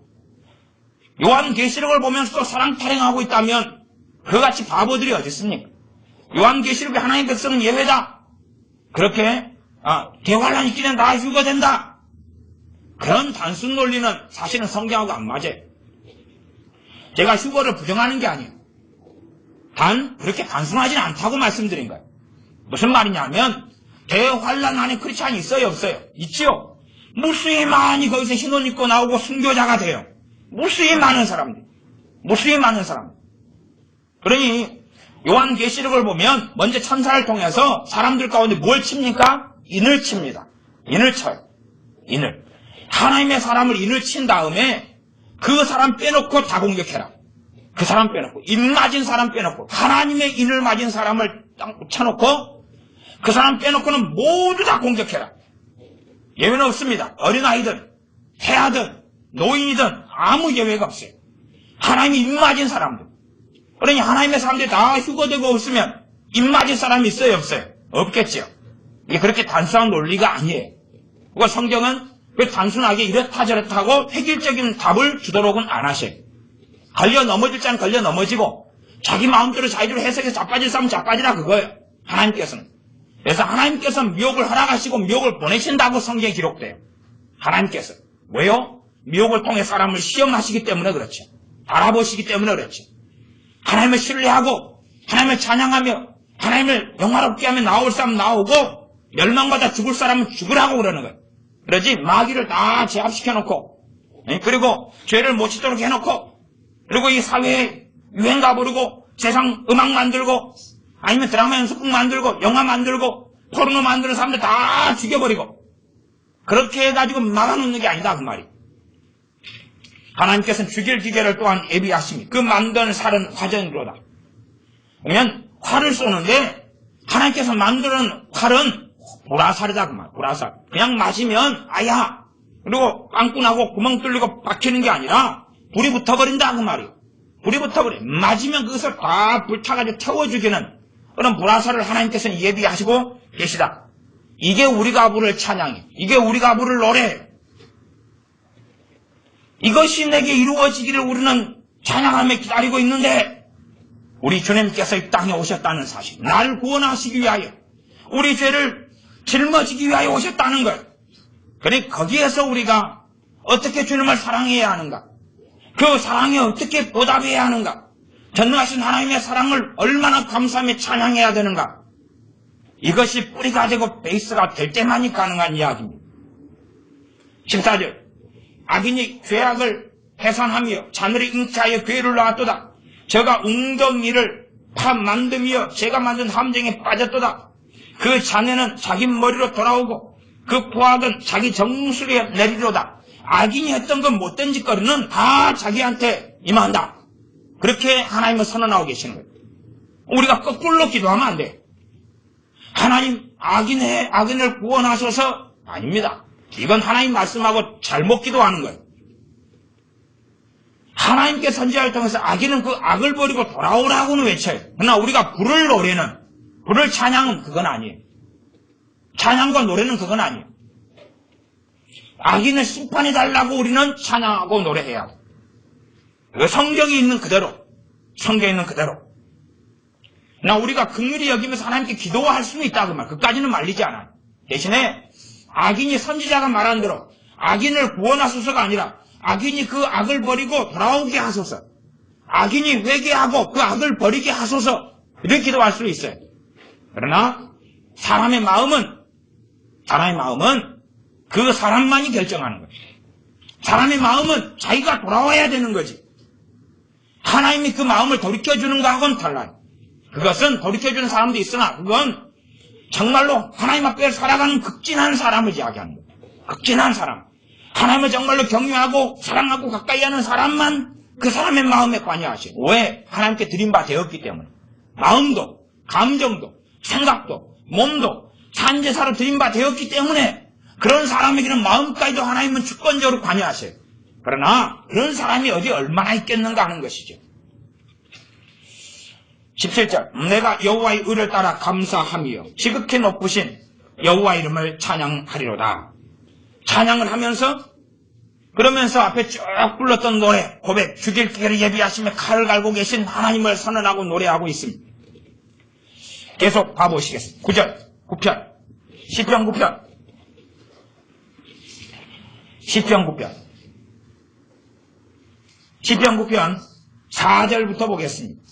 요한계시록을 보면서 사랑 타령하고 있다면 그같이 바보들이 어디 있습니까? 요한계시록이 하나님께서 쓰는 예외다. 그렇게 대환란이 있기는 다 휴거된다. 그런 단순 논리는 사실은 성경하고 안 맞아요. 제가 휴거를 부정하는 게 아니에요. 단 그렇게 단순하지는 않다고 말씀드린 거예요. 무슨 말이냐면 대환란 안에 크리스찬이 있어요 없어요? 있지요. 무수히 많이 거기서 흰옷 입고 나오고 순교자가 돼요. 무수히 많은 사람들. 그러니 요한계시록을 보면 먼저 천사를 통해서 사람들 가운데 뭘 칩니까? 인을 칩니다. 인을 쳐요. 인을. 하나님의 사람을 인을 친 다음에 그 사람 빼놓고 다 공격해라. 그 사람 빼놓고, 인 맞은 사람 빼놓고, 하나님의 인을 맞은 사람을 쳐놓고 그 사람 빼놓고는 모두 다 공격해라. 예외는 없습니다. 어린아이든 태아든 노인이든 아무 예외가 없어요. 하나님이 인 맞은 사람들. 그러니 하나님의 사람들이 다 휴거되고 없으면 인 맞은 사람이 있어요 없어요? 없겠죠. 이게 그렇게 단순한 논리가 아니에요. 그리고 성경은 그 단순하게 이렇다 저렇다 하고 획일적인 답을 주도록은 안 하셔요. 걸려 넘어질 자는 걸려 넘어지고 자기 마음대로 자기대로 해석해서 자빠질 사람은 자빠지라 그거예요. 하나님께서는. 그래서 하나님께서 미혹을 허락하시고 미혹을 보내신다고 성경에 기록돼요. 하나님께서. 왜요? 미혹을 통해 사람을 시험하시기 때문에 그렇죠. 알아보시기 때문에 그렇죠. 하나님을 신뢰하고 하나님을 찬양하며 하나님을 영화롭게 하며 나올 사람 나오고 멸망받아 죽을 사람은 죽으라고 그러는 거예요. 그러지 마귀를 다 제압시켜놓고 그리고 죄를 못 짓도록 해놓고 그리고 이 사회에 유행가 부르고 세상 음악 만들고 아니면 드라마 연습극 만들고 영화 만들고 포르노 만드는 사람들 다 죽여버리고 그렇게 해가지고 막아놓는 게 아니다 그 말이. 하나님께서는 죽일 기계를 또한 예비하시니 그 만드는 살은 화전으로다. 그러면 활을 쏘는데 하나님께서 만드는 활은 보라살이다 그 말. 보라살. 그냥 맞으면 아야 그리고 빵꾸 나고 구멍 뚫리고 박히는 게 아니라 불이 붙어버린다 그 말이에요. 불이 붙어버려. 맞으면 그것을 다 불타가지고 태워주기는 그런 보라살을 하나님께서는 예비하시고 계시다. 이게 우리가 부를 찬양이에요. 이게 우리가 부를 노래예요. 이것이 내게 이루어지기를 우리는 찬양하며 기다리고 있는데 우리 주님께서 이 땅에 오셨다는 사실, 나를 구원하시기 위하여 우리 죄를 짊어지기 위하여 오셨다는 것. 그러니 거기에서 우리가 어떻게 주님을 사랑해야 하는가, 그 사랑에 어떻게 보답해야 하는가, 전능하신 하나님의 사랑을 얼마나 감사하며 찬양해야 되는가, 이것이 뿌리가 되고 베이스가 될 때만이 가능한 이야기입니다. 14절 악인이 죄악을 해산하며 자늘이 잉태하여 괴를 낳았도다. 저가 웅덩이를 파 만듦이여 제가 만든 함정에 빠졌도다. 그 자네는 자기 머리로 돌아오고 그 포악은 자기 정수리에 내리로다. 악인이 했던 그 못된 짓거리는 다 자기한테 임한다. 그렇게 하나님은 선언하고 계시는 거예요. 우리가 거꾸로 기도하면 안 돼. 하나님 악인을 구원하셔서 아닙니다. 이건 하나님 말씀하고 잘못 기도하는 거예요. 하나님께 선지자를 통해서 악인은 그 악을 버리고 돌아오라고는 외쳐요. 그러나 우리가 불을 노래는, 불을 찬양은 그건 아니에요. 찬양과 노래는 그건 아니에요. 악인을 심판해달라고 우리는 찬양하고 노래해야 돼요. 성경이 있는 그대로, 성경에 있는 그대로. 나 우리가 긍휼히 여기면서 하나님께 기도할 수는 있다 그 말. 그까지는 말리지 않아요. 대신에 악인이 선지자가 말한 대로 악인을 구원하소서가 아니라 악인이 그 악을 버리고 돌아오게 하소서. 악인이 회개하고 그 악을 버리게 하소서. 이렇게 기도할 수 있어요. 그러나 사람의 마음은 그 사람만이 결정하는 거예요. 사람의 마음은 자기가 돌아와야 되는 거지. 하나님이 그 마음을 돌이켜주는 거하고는 달라요. 그것은 돌이켜주는 사람도 있으나 그건 정말로 하나님 앞에 살아가는 극진한 사람을 이야기하는 거예요. 극진한 사람. 하나님을 정말로 경외하고 사랑하고 가까이 하는 사람만 그 사람의 마음에 관여하시고. 왜? 하나님께 드린 바 되었기 때문에. 마음도, 감정도, 생각도, 몸도 산제사로 드린 바 되었기 때문에 그런 사람에게는 마음까지도 하나님은 주권적으로 관여하세요. 그러나 그런 사람이 어디 얼마나 있겠는가 하는 것이죠. 17절 내가 여호와의 의를 따라 감사하며 지극히 높으신 여호와 이름을 찬양하리로다. 찬양을 하면서 그러면서 앞에 쭉 불렀던 노래 고백 죽일 기회를 예비하시며 칼을 갈고 계신 하나님을 선언하고 노래하고 있습니다. 계속 봐보시겠습니다. 9절 9편 시편 9편 시편 9편 4절부터 보겠습니다.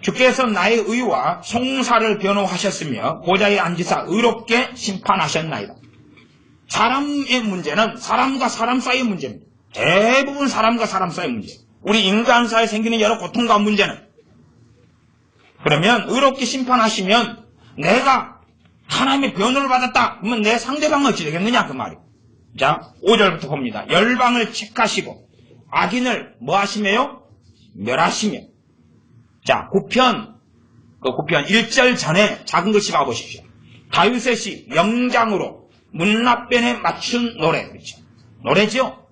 주께서 나의 의와 송사를 변호하셨으며 보좌에 앉으사 의롭게 심판하셨나이다. 사람의 문제는 사람과 사람 사이의 문제입니다. 대부분 사람과 사람 사이의 문제. 우리 인간 사이에 생기는 여러 고통과 문제는. 그러면 의롭게 심판하시면 내가 하나님의 변호를 받았다. 그러면 내 상대방은 어찌 되겠느냐 그 말이에요. 자 5절부터 봅니다. 열방을 책하시고 악인을 뭐 하시며요? 멸하시며. 자 9편 1절 전에 작은 글씨 봐보십시오. 다윗의 시 명장으로 문납변에 맞춘 노래. 그렇죠? 노래죠?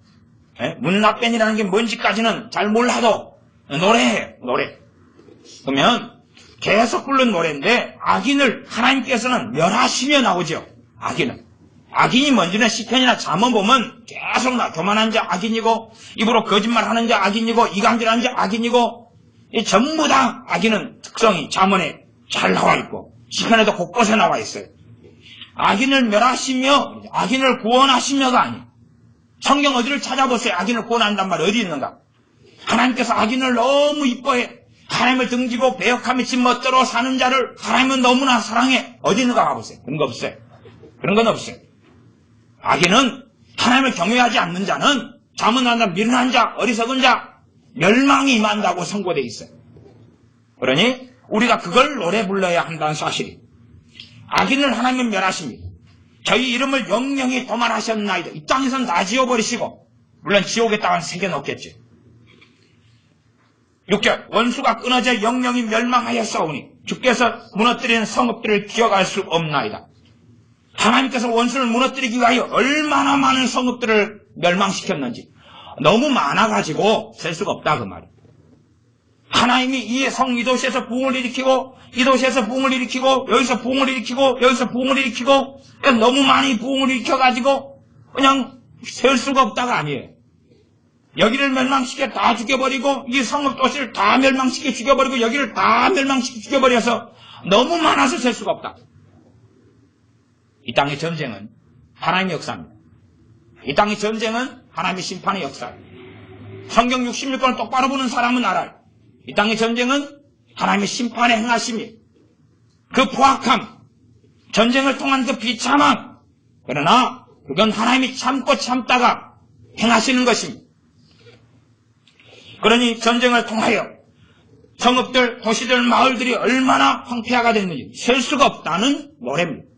네? 문납변이라는 게 뭔지까지는 잘 몰라도 노래예요. 노래. 그러면 계속 부른 노래인데 악인을 하나님께서는 멸하시며 나오죠. 악인이 뭔지는 시편이나 잠언 보면 계속 교만한 자 악인이고 입으로 거짓말하는 자 악인이고 이간질하는 자 악인이고 전부 다 악인은 특성이 잠언에 잘 나와 있고 시편에도 곳곳에 나와 있어요. 악인을 멸하시며 악인을 구원하시며가 아니에요. 성경 어디를 찾아보세요. 악인을 구원한단 말이 어디 있는가. 하나님께서 악인을 너무 이뻐해. 하나님을 등지고 배역하며 집 멋대로 사는 자를 하나님은 너무나 사랑해. 어디 있는가 봐보세요. 그런 거 없어요. 그런 건 없어요. 악인은 하나님을 경외하지 않는 자는 자문한다 미련한 자 어리석은 자 멸망이 임한다고 선고되어 있어요. 그러니 우리가 그걸 노래 불러야 한다는 사실이. 악인을 하나님은 멸하십니다. 저희 이름을 영영히 도말하셨나이다. 이 땅에서는 다 지워버리시고 물론 지옥에 땅은 새겨놓겠지. 6절 원수가 끊어져 영영히 멸망하였사오니 주께서 무너뜨리는 성읍들을 기억할 수 없나이다. 하나님께서 원수를 무너뜨리기 위하여 얼마나 많은 성읍들을 멸망시켰는지 너무 많아가지고 셀 수가 없다 그 말이에요. 하나님이 이 도시에서 부흥을 일으키고 이 도시에서 부흥을 일으키고 여기서 부흥을 일으키고 여기서 부흥을 일으키고 너무 많이 부흥을 일으켜가지고 그냥 셀 수가 없다가 아니에요. 여기를 멸망시켜 다 죽여버리고 이 성읍 도시를 다 멸망시켜 죽여버리고 여기를 다 멸망시켜 죽여버려서 너무 많아서 셀 수가 없다. 이 땅의 전쟁은 하나님의 역사입니다. 이 땅의 전쟁은 하나님의 심판의 역사예요. 성경 66권을 똑바로 보는 사람은 알아요. 이 땅의 전쟁은 하나님의 심판의 행하심이 그 포악함, 전쟁을 통한 그 비참함, 그러나 그건 하나님이 참고 참다가 행하시는 것입니다. 그러니 전쟁을 통하여 성읍들, 도시들, 마을들이 얼마나 황폐화가 됐는지 셀 수가 없다는 노래입니다.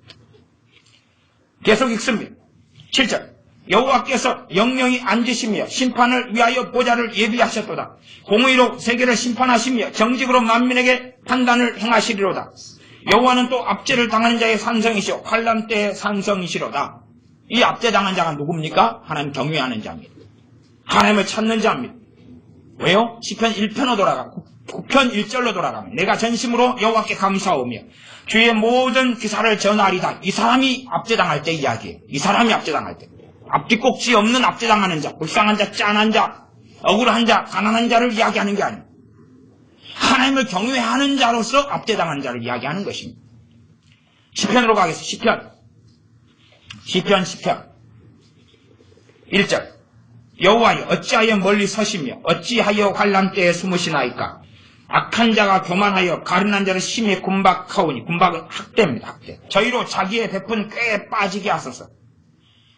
계속 읽습니다. 7절 여호와께서 영영히 앉으시며 심판을 위하여 보좌를 예비하셨도다. 공의로 세계를 심판하시며 정직으로 만민에게 판단을 행하시리로다. 여호와는 또 압제를 당하는 자의 산성이시오 환난 때의 산성이시로다. 이 압제당한 자가 누굽니까? 하나님 경외하는 자입니다. 하나님을 찾는 자입니다. 왜요? 시편 1편으로 돌아가고 9편 1절로 돌아가면 내가 전심으로 여호와께 감사하오며 주의 모든 기사를 전하리다. 이 사람이 압제당할 때 이야기예요. 이 사람이 압제당할 때. 앞뒤꼭지 없는 압제당하는 자, 불쌍한 자, 짠한 자, 억울한 자, 가난한 자를 이야기하는 게 아니에요. 하나님을 경외하는 자로서 압제당한 자를 이야기하는 것입니다. 시편으로 가겠습니다. 시편 1절 여호와여 어찌하여 멀리 서시며 어찌하여 환난 때에 숨으시나이까. 악한 자가 교만하여 가련한 자를 심히 군박하오니. 군박은 학대입니다. 학대. 저희로 자기의 베푼 꾀에 빠지게 하소서.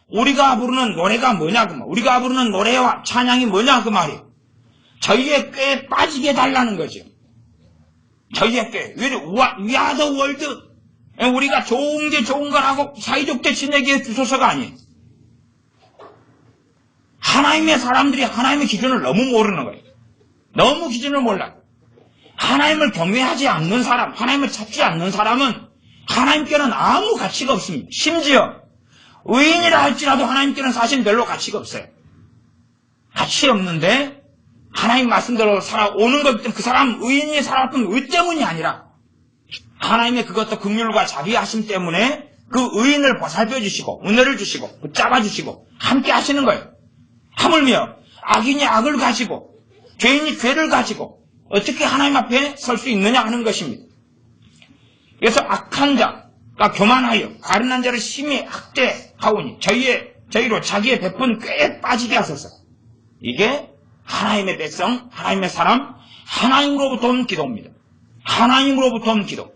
우리가 부르는 노래가 뭐냐 그 말. 우리가 부르는 노래와 찬양이 뭐냐 그 말이에요. 저희의 꾀에 빠지게 해달라는 거죠. 저희의 꾀. We are the world. 우리가 좋은 게 좋은 거라고 사이좋게 지내게 해주소서가 아니에요. 하나님의 사람들이 하나님의 기준을 너무 모르는 거예요. 너무 기준을 몰라요. 하나님을 경외하지 않는 사람, 하나님을 찾지 않는 사람은 하나님께는 아무 가치가 없습니다. 심지어 의인이라 할지라도 하나님께는 사실 별로 가치가 없어요. 가치 없는데 하나님 말씀대로 살아오는 거기 때문에 그 사람 의인이 살았던 의 때문이 아니라 하나님의 그것도 긍휼과 자비하심 때문에 그 의인을 보살펴 주시고 은혜를 주시고 붙잡아 주시고 함께 하시는 거예요. 하물며 악인이 악을 가지고 죄인이 죄를 가지고 어떻게 하나님 앞에 설 수 있느냐 하는 것입니다. 그래서 악한 자가 교만하여 가련한 자를 심히 학대하오니 저희로 자기의 베푼 꾀에 빠지게 하소서. 이게 하나님의 백성, 하나님의 사람, 하나님으로부터 온 기도입니다. 하나님으로부터 온 기도.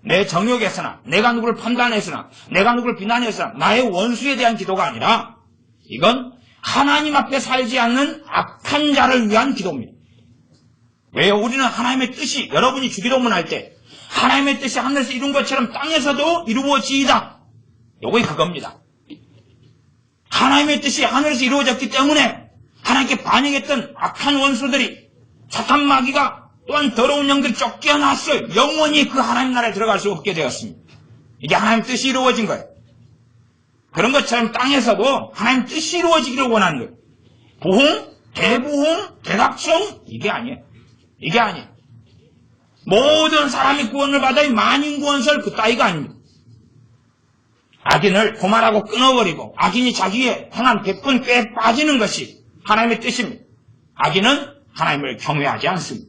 내 정욕에서나 내가 누구를 판단해서나 내가 누구를 비난해서나 나의 원수에 대한 기도가 아니라 이건 하나님 앞에 살지 않는 악한 자를 위한 기도입니다. 왜요? 우리는 하나님의 뜻이 여러분이 주기도문 할 때 하나님의 뜻이 하늘에서 이룬 것처럼 땅에서도 이루어지이다. 요게 그겁니다. 하나님의 뜻이 하늘에서 이루어졌기 때문에 하나님께 반역했던 악한 원수들이 사탄 마귀가 또한 더러운 영들이 쫓겨났어요. 영원히 그 하나님 나라에 들어갈 수 없게 되었습니다. 이게 하나님 뜻이 이루어진 거예요. 그런 것처럼 땅에서도 하나님 뜻이 이루어지기를 원하는 거예요. 부흥, 대부흥, 대각성 이게 아니에요. 이게 아니에요. 모든 사람이 구원을 받아야 만인구원설 그 따위가 아닙니다. 악인을 고만하고 끊어버리고 악인이 자기의 향한 베푼 꾀에 빠지는 것이 하나님의 뜻입니다. 악인은 하나님을 경외하지 않습니다.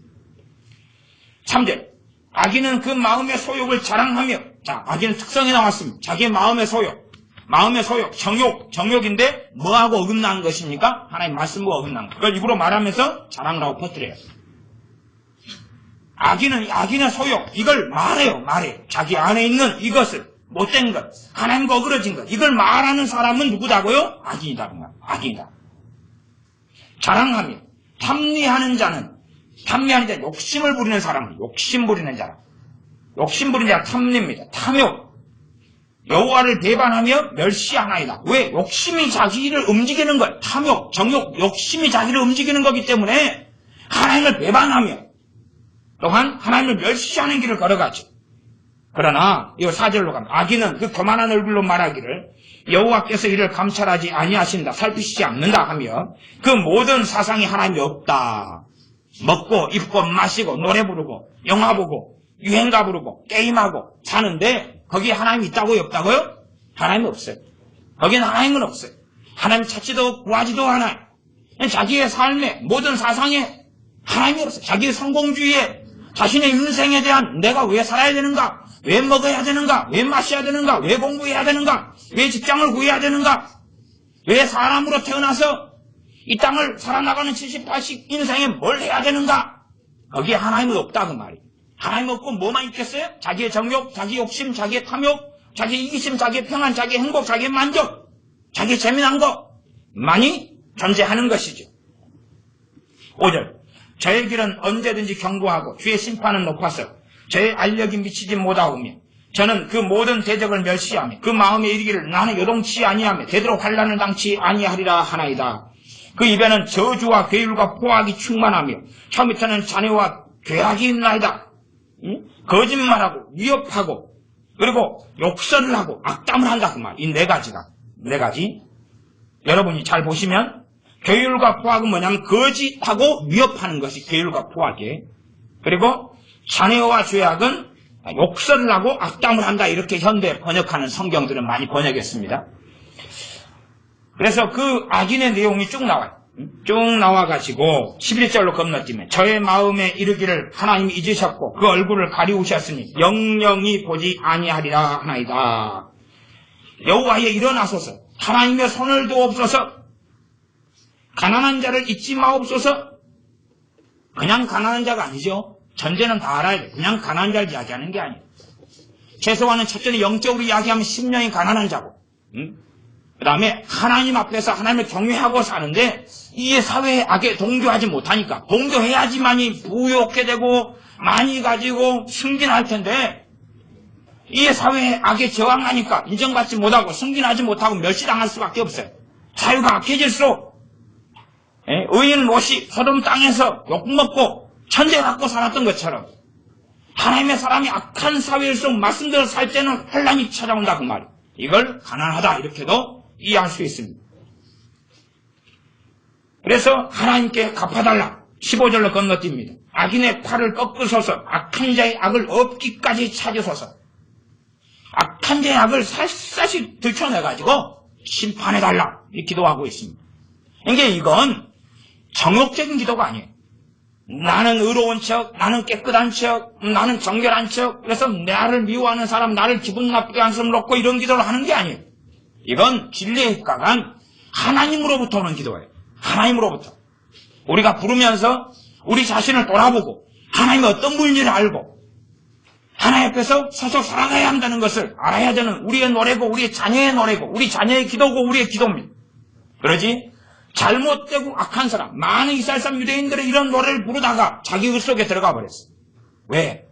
3절 악인은 그 마음의 소욕을 자랑하며 자 악인은 특성이 나왔습니다. 자기의 마음의 소욕 정욕인데 뭐하고 어긋난 것입니까? 하나님 말씀과 어긋난 것. 그걸 입으로 말하면서 자랑을 하고 퍼뜨려요. 악인의 소욕 이걸 말해요. 자기 안에 있는 이것을 못된 것 하나님과 어그러진 것 이걸 말하는 사람은 누구다고요? 악인이다. 자랑하며 탐리하는 자는 욕심을 부리는 사람은 욕심 부리는 자라 탐리입니다. 탐욕 여호와를 배반하며 멸시하나이다. 왜? 욕심이 자기를 움직이는 거예요. 탐욕, 정욕, 욕심이 자기를 움직이는 거기 때문에 하나님을 배반하며 또한 하나님을 멸시하는 길을 걸어가죠. 그러나 이 4절로 가면 악인은 그 교만한 얼굴로 말하기를 여호와께서 이를 감찰하지 아니하신다 살피시지 않는다 하며 그 모든 사상이 하나님이 없다. 먹고 입고 마시고 노래 부르고 영화 보고 유행가 부르고 게임하고 사는데 거기에 하나님이 있다고요? 없다고요? 하나님이 없어요. 거기는 하나님은 없어요. 하나님 찾지도 구하지도 않아요. 자기의 삶에 모든 사상에 하나님이 없어요. 자기의 성공주의에 자신의 인생에 대한 내가 왜 살아야 되는가? 왜 먹어야 되는가? 왜 마셔야 되는가? 왜 공부해야 되는가? 왜 직장을 구해야 되는가? 왜 사람으로 태어나서 이 땅을 살아나가는 70, 80 인생에 뭘 해야 되는가? 거기에 하나님은 없다 그 말이에요. 하나님 없고 뭐만 있겠어요? 자기의 정욕, 자기 욕심, 자기의 탐욕, 자기의 이기심, 자기의 평안, 자기의 행복, 자기의 만족, 자기의 재미난 것만이 존재하는 것이죠. 5절 저의 길은 언제든지 견고하고 주의 심판은 높아서 저의 알력이 미치지 못하오며 저는 그 모든 대적을 멸시하며 그 마음에 이르기를 나는 요동치 아니하며 되도록 환난을 당치 아니하리라 하나이다. 그 입에는 저주와 괴율과 포악이 충만하며 혀 밑에는 잔해와 괴악이 있나이다. 거짓말하고 위협하고 그리고 욕설을 하고 악담을 한다 그 말. 이 네 가지. 여러분이 잘 보시면 교율과 포악은 뭐냐면 거짓하고 위협하는 것이 교율과 포악이에요. 그리고 잔해와 죄악은 욕설을 하고 악담을 한다. 이렇게 현대 번역하는 성경들은 많이 번역했습니다. 그래서 그 악인의 내용이 쭉 나와요. 쭉 나와가지고 11절로 건너뛰면 저의 마음에 이르기를 하나님이 잊으셨고 그 얼굴을 가리우셨으니 영영이 보지 아니하리라 하나이다. 여호와여 일어나소서 하나님의 손을 두옵소서 가난한 자를 잊지 마옵소서. 그냥 가난한 자가 아니죠. 전제는 다 알아야 돼. 그냥 가난한 자를 이야기하는 게 아니에요. 최소한은 첫째는 영적으로 이야기하면 심령이 가난한 자고 그 다음에 하나님 앞에서 하나님을 경외하고 사는데 이 사회의 악에 동조하지 못하니까 동조해야지만이 부유하게 되고 많이 가지고 승진할 텐데 이 사회의 악에 저항하니까 인정받지 못하고 승진하지 못하고 멸시당할 수밖에 없어요. 사회가 악해질수록 의인 롯이 소돔 땅에서 욕먹고 천재 갖고 살았던 것처럼 하나님의 사람이 악한 사회일수록 말씀대로 살 때는 혼란이 찾아온다 그 말이에요. 이걸 가난하다 이렇게도 이해할 수 있습니다. 그래서 하나님께 갚아달라. 15절로 건너뜁니다. 악인의 팔을 꺾으소서 악한 자의 악을 없기까지 찾으소서. 악한 자의 악을 샅샅이 들춰내가지고 심판해달라. 이 기도하고 있습니다. 그러니까 이건 정욕적인 기도가 아니에요. 나는 의로운 척, 나는 깨끗한 척, 나는 정결한 척, 그래서 나를 미워하는 사람, 나를 기분 나쁘게 한 사람 놓고 이런 기도를 하는 게 아니에요. 이건 진리에 입각한 하나님으로부터 오는 기도예요. 하나님으로부터. 우리가 부르면서 우리 자신을 돌아보고 하나님이 어떤 분인지를 알고 하나님 앞에서 서서 살아가야 한다는 것을 알아야 되는 우리의 노래고 우리의 자녀의 노래고 우리 자녀의 기도고 우리의 기도입니다. 그러지 잘못되고 악한 사람, 많은 이스라엘 사람 유대인들의 이런 노래를 부르다가 자기 의 속에 들어가 버렸어. 왜?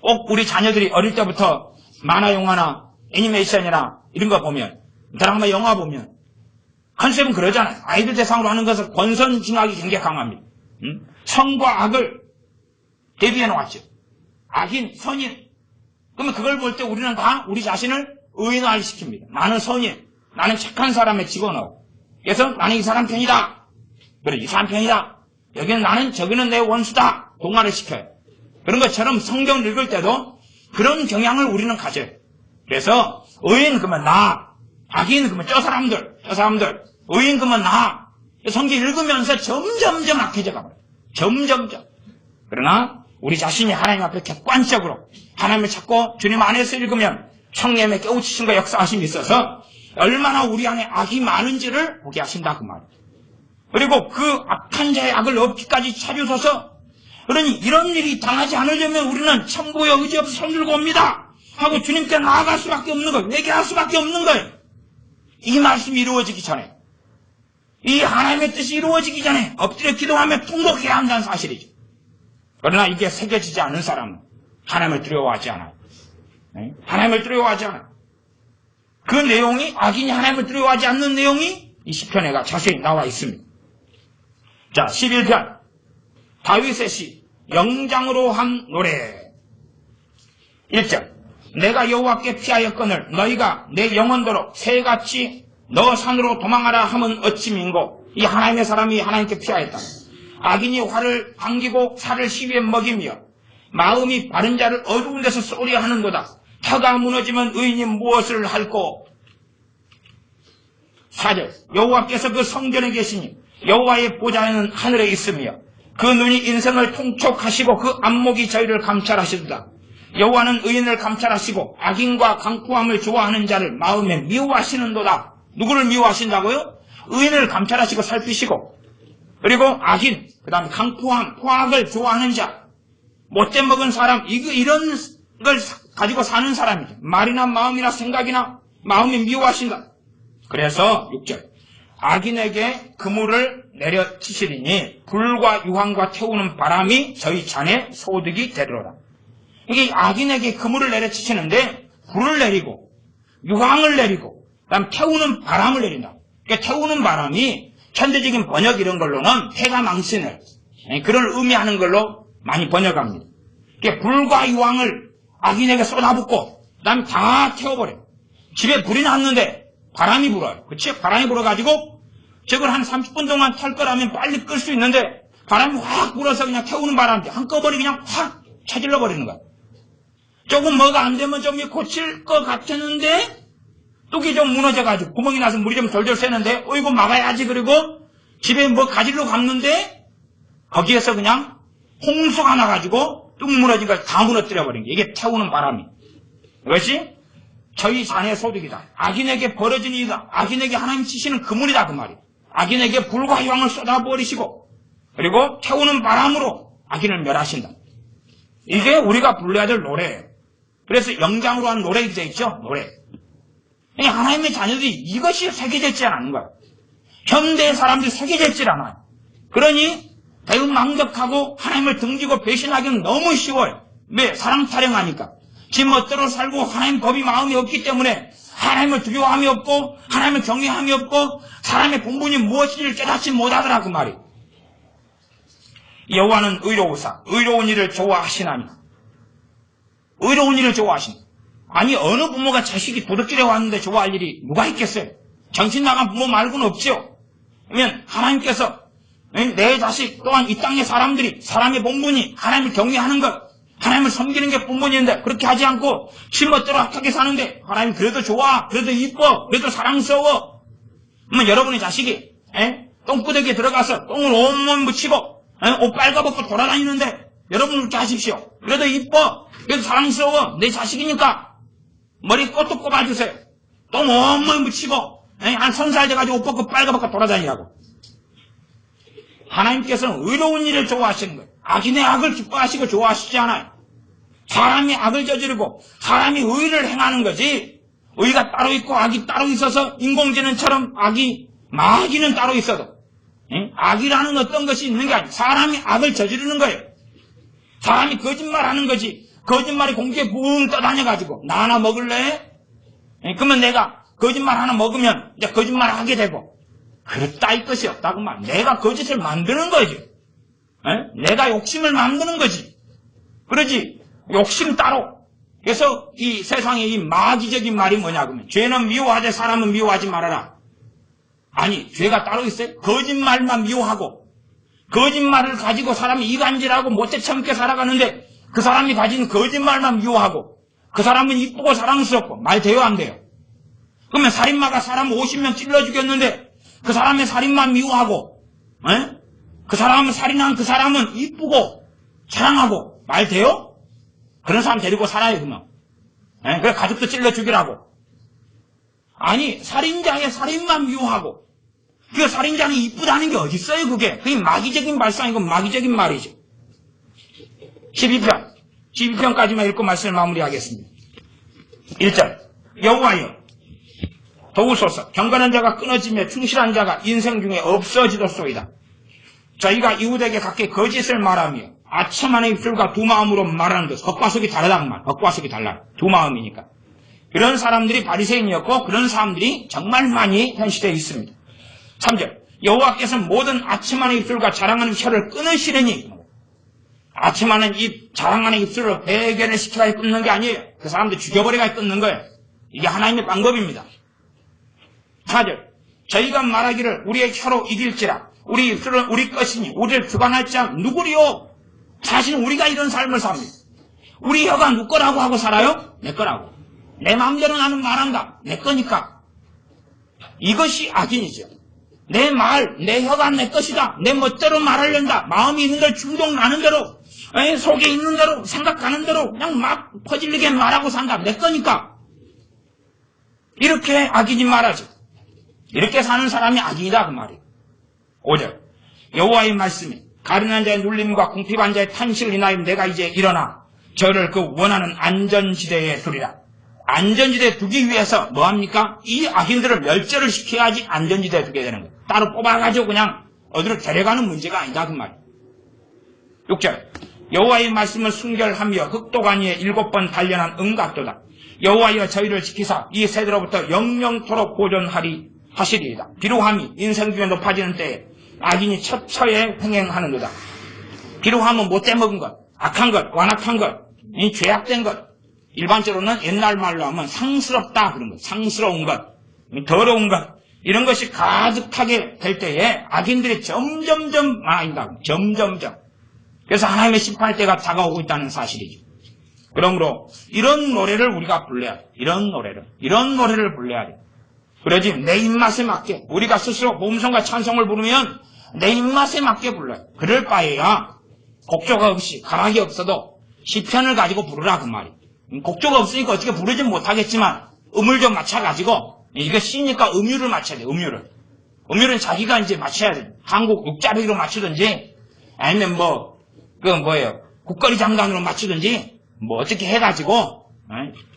꼭 우리 자녀들이 어릴 때부터 만화 영화나 애니메이션이나 이런 거 보면 드라마 영화 보면 컨셉은 그러잖아요. 아이들 대상으로 하는 것은 권선징악이 굉장히 강합니다. 선과 악을 대비해 놓았죠. 악인, 선인. 그러면 그걸 볼 때 우리는 다 우리 자신을 의인화시킵니다. 나는 선인, 나는 착한 사람에 집어넣어. 그래서 나는 이 사람 편이다. 그래, 이 사람 편이다. 여기는 나는, 저기는 내 원수다. 동화를 시켜요. 그런 것처럼 성경을 읽을 때도 그런 경향을 우리는 가져요. 그래서 의인 그러면 나, 악인 그러면 저 사람들, 의인 그러면 나. 성경 읽으면서 점점점 악해져 가버려요. 점점점. 그러나 우리 자신이 하나님 앞에 객관적으로 하나님을 찾고 주님 안에서 읽으면 성령의 깨우치심과 역사하심이 있어서 얼마나 우리 안에 악이 많은지를 보게 하신다 그 말이에요. 그리고 그 악한 자의 악을 없기까지 찾으소서. 그러니 이런 일이 당하지 않으려면 우리는 천부의 의지 없이 손들고 옵니다 하고 주님께 나아갈 수밖에 없는 거예요. 회개할 수밖에 없는 거예요. 이 말씀이 이루어지기 전에, 이 하나님의 뜻이 이루어지기 전에 엎드려 기도하며 통곡해야 한다는 사실이죠. 그러나 이게 새겨지지 않은 사람은 하나님을 두려워하지 않아요. 하나님을 두려워하지 않아요. 그 내용이, 악인이 하나님을 두려워하지 않는 내용이 이 시편에가 자세히 나와 있습니다. 자, 11편 다윗의 시 영장으로 한 노래. 1절 내가 여호와께 피하였거늘 너희가 내 영원토록 새같이 너 산으로 도망하라 함은 어찌 민고. 이 하나님의 사람이 하나님께 피하였다. 악인이 활을 당기고 살을 시위에 먹이며 마음이 바른 자를 어두운 데서 쏘려 하는도다. 터가 무너지면 의인이 무엇을 할꼬. 4절 여호와께서 그 성전에 계시니 여호와의 보좌는 하늘에 있으며 그 눈이 인생을 통촉하시고 그 안목이 저희를 감찰하시도다. 여호와는 의인을 감찰하시고 악인과 강포함을 좋아하는 자를 마음에 미워하시는도다. 누구를 미워하신다고요? 의인을 감찰하시고 살피시고, 그리고 악인, 그 다음에 강포함, 포악을 좋아하는 자, 못돼 먹은 사람, 이런 걸 가지고 사는 사람이죠. 말이나 마음이나 생각이나 마음이 미워하신다. 그래서 6절 악인에게 그물을 내려치시리니 불과 유황과 태우는 바람이 저희 잔의 소득이 되리로다. 이게 악인에게 그물을 내려치시는데 불을 내리고 유황을 내리고 그다음 태우는 바람을 내린다. 그러니까 태우는 바람이 현대적인 번역 이런 걸로는 폐가 망신을 그걸 의미하는 걸로 많이 번역합니다. 불과 유황을 악인에게 쏟아붓고 그다음에 다 태워버려. 집에 불이 났는데 바람이 불어요. 그치? 바람이 불어가지고 저걸 한 30분 동안 탈 거라면 빨리 끌 수 있는데 바람이 확 불어서 그냥 태우는 바람이 한꺼번에 그냥 확 차질러 버리는 거야. 조금 뭐가 안 되면 좀 고칠 것 같았는데 뚝이 좀 무너져가지고 구멍이 나서 물이 좀 덜덜 새는데 이거 막아야지. 그리고 집에 뭐 가지러 갔는데 거기에서 그냥 홍수가 나가지고 뚝 무너진 걸 다 무너뜨려 버린 게 이게 태우는 바람이. 이것이 저희 자녀의 소득이다. 악인에게 벌어진 일이다. 악인에게 하나님 치시는 그물이다 그 말이에요. 악인에게 불과 유황을 쏟아버리시고 그리고 태우는 바람으로 악인을 멸하신다. 이게 우리가 불러야 될 노래예요. 그래서 영장으로 한 노래 되어 있죠. 노래. 하나님의 자녀들이 이것이 새겨졌지 않는 거야. 현대의 사람들이 새겨졌지 않아요. 그러니 대응망덕하고 하나님을 등지고 배신하기는 너무 쉬워요. 왜? 사랑 타령하니까. 지 멋대로 살고 하나님 법이 마음이 없기 때문에 하나님을 두려워함이 없고 하나님을 경외함이 없고 사람의 본분이 무엇인지를 깨닫지 못하더라 그 말이. 여호와는 의로우사 의로운 일을 좋아하시나니. 의로운 일을 좋아하시니. 아니 어느 부모가 자식이 도둑질해 왔는데 좋아할 일이 누가 있겠어요? 정신 나간 부모 말고는 없죠. 그러면 하나님께서 내 자식 또한 이 땅의 사람들이 사람의 본분이 하나님을 경외하는 것 하나님을 섬기는 게 본분인데 그렇게 하지 않고 지멋대로 악하게 사는데 하나님 그래도 좋아 그래도 이뻐 그래도 사랑스러워. 그러면 여러분의 자식이 똥구덩이에 들어가서 똥을 온몸 묻히고 옷 빨가벗고 돌아다니는데 여러분 그렇게 하십시오. 그래도 이뻐 그래도 사랑스러워 내 자식이니까 머리 꽃도 꼽아주세요. 똥 온몸 묻히고 한 1000살 돼가지고 옷 벗고 빨가벗고 돌아다니라고. 하나님께서는 의로운 일을 좋아하시는 거예요. 악인의 악을 기뻐하시고 좋아하시지 않아요. 사람이 악을 저지르고 사람이 의를 행하는 거지. 의가 따로 있고 악이 따로 있어서 인공지능처럼 마귀는 따로 있어도 악이라는 어떤 것이 있는 게 아니에요. 사람이 악을 저지르는 거예요. 사람이 거짓말하는 거지. 거짓말이 공중에 붕 떠다녀가지고 나 하나 먹을래? 그러면 내가 거짓말 하나 먹으면 이제 거짓말을 하게 되고 그렇다 할 것이 없다고 말. 내가 거짓을 만드는 거지. 내가 욕심을 만드는 거지. 그러지 욕심 따로. 그래서 이 세상에 이 마귀적인 말이 뭐냐 그러면 죄는 미워하되 사람은 미워하지 말아라. 아니 죄가 따로 있어요? 거짓말만 미워하고 거짓말을 가지고 사람이 이간질하고 못돼 참게 살아가는데 그 사람이 가진 거짓말만 미워하고 그 사람은 이쁘고 사랑스럽고 말 돼요 안 돼요? 그러면 살인마가 사람 50명 찔러 죽였는데 그 사람의 살인만 미워하고 그 사람은 살인한 그 사람은 이쁘고 사랑하고 말 돼요? 그런 사람 데리고 살아요 그러면. 그래 가족도 찔러 죽이라고. 아니 살인자의 살인만 미워하고 그 살인자는 이쁘다는 게 어디 있어요 그게. 그게 마귀적인 발상이고 마귀적인 말이죠. 12편까지만 읽고 말씀을 마무리하겠습니다. 1절 여호와여 도우소서. 경건한 자가 끊어지며 충실한 자가 인생 중에 없어지도소이다. 저희가 이웃에게 각기 거짓을 말하며 아첨하는 입술과 두 마음으로 말하는 것. 겉과 속이 다르다는 말. 겉과 속이 달라. 두 마음이니까. 그런 사람들이 바리새인이었고 그런 사람들이 정말 많이 현실에 있습니다. 3절 여호와께서 모든 아첨하는 입술과 자랑하는 혀를 끊으시려니. 아첨하는 입, 자랑하는 입술을 배견을 시켜야 끊는 게 아니에요. 그 사람들 죽여버려야 끊는 거예요. 이게 하나님의 방법입니다. 4절 저희가 말하기를 우리의 혀로 이길지라 우리 입술은 우리 것이니 우리를 주관할 자 누구리요? 사실은 우리가 이런 삶을 삽니다. 우리 혀가 누 거라고 하고 살아요? 내 거라고. 내 마음대로 나는 말한다. 내 거니까. 이것이 악인이죠. 내 말, 내 혀가 내 것이다. 내 멋대로 말하려다. 마음이 있는 대로 충동 나는 대로 속에 있는 대로 생각하는 대로 그냥 막 퍼질리게 말하고 산다. 내 거니까. 이렇게 악인이 말하죠. 이렇게 사는 사람이 악인이다 그 말이에요. 5절 여호와의 말씀이 가련한 자의 눌림과 궁핍한 자의 탄식을 인하여 내가 이제 일어나 저를 그 원하는 안전지대에 두리라. 안전지대에 두기 위해서 뭐합니까? 이 악인들을 멸절을 시켜야지 안전지대에 두게 되는 거예요. 따로 뽑아가지고 그냥 어디로 데려가는 문제가 아니다 그 말이에요. 6절 여호와의 말씀을 순결하며 흑도가니에 7번 단련한 응각도다. 여호와여 저희를 지키사 이 세대로부터 영영토록 보존하시리이다. 비루함이 인생 중에 높아지는 때에 악인이 처처에 횡행하는도다. 비루함은 못돼 먹은 것. 악한 것, 완악한 것, 이 죄악된 것, 일반적으로는 옛날 말로 하면 상스럽다 그런 것, 상스러운 것, 더러운 것, 이런 것이 가득하게 될 때에 악인들이 점점점 많아진다. 점점점. 그래서 하나님의 심판의 때가 다가오고 있다는 사실이죠. 그러므로 이런 노래를 우리가 불러야 돼. 이런 노래를 불러야 돼. 그러지 내 입맛에 맞게 우리가 스스로 몸성과 찬송을 부르면 내 입맛에 맞게 불러요. 그럴 바에야 곡조가 없이 가락이 없어도 시편을 가지고 부르라 그 말이에요. 곡조가 없으니까 어떻게 부르진 못하겠지만 음을 좀 맞춰가지고 이거 시니까 음율을 맞춰야 돼. 음율은 자기가 이제 맞춰야 돼. 한국 육자리로 맞추든지 아니면 국거리 장단으로 맞추든지 어떻게 해가지고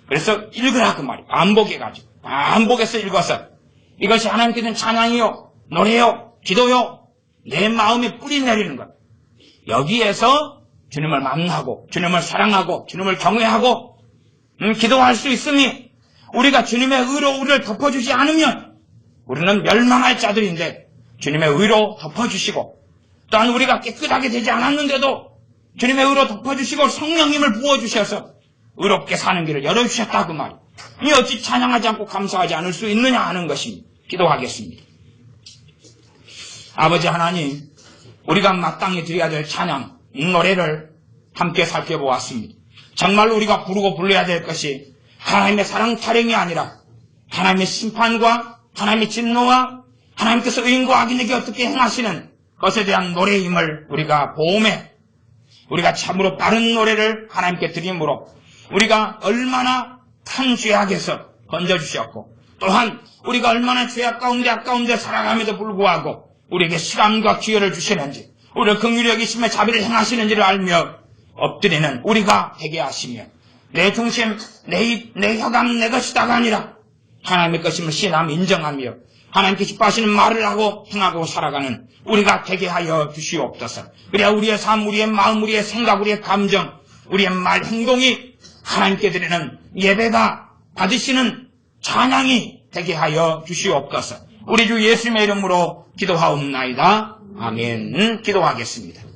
그래서 읽으라 그 말이에요. 반복해서 읽어서 이것이 하나님께는 찬양이요, 노래요, 기도요, 내 마음에 뿌리 내리는 것. 여기에서 주님을 만나고 주님을 사랑하고 주님을 경외하고 기도할 수 있으니 우리가 주님의 의로 우리를 덮어주지 않으면 우리는 멸망할 자들인데 주님의 의로 덮어주시고 또한 우리가 깨끗하게 되지 않았는데도 주님의 의로 덮어주시고 성령님을 부어주셔서 의롭게 사는 길을 열어주셨다 그 말이에요. 이 어찌 찬양하지 않고 감사하지 않을 수 있느냐 하는 것입니다. 기도하겠습니다. 아버지 하나님, 우리가 마땅히 드려야 될 찬양, 이 노래를 함께 살펴보았습니다. 정말로 우리가 부르고 불러야 될 것이 하나님의 사랑 타령이 아니라 하나님의 심판과 하나님의 진노와 하나님께서 의인과 악인에게 어떻게 행하시는 것에 대한 노래임을 우리가 보험해 우리가 참으로 바른 노래를 하나님께 드림으로 우리가 얼마나 큰 죄악에서 건져주셨고 또한 우리가 얼마나 죄악 가운데 살아감에도 불구하고 우리에게 시간과 기회를 주시는지 우리를 긍휼히 여기시며 자비를 행하시는지를 알며 엎드리는 우리가 되게 하시며 내 중심, 내 입, 내 혀감 내 것이다가 아니라 하나님의 것임을 신함 인정하며 하나님께 기뻐하시는 말을 하고 행하고 살아가는 우리가 되게 하여 주시옵소서. 그래야 우리의 삶, 우리의 마음, 우리의 생각, 우리의 감정, 우리의 말, 행동이 하나님께 드리는 예배가 받으시는 찬양이 되게 하여 주시옵소서. 우리 주 예수님의 이름으로 기도하옵나이다. 아멘. 기도하겠습니다.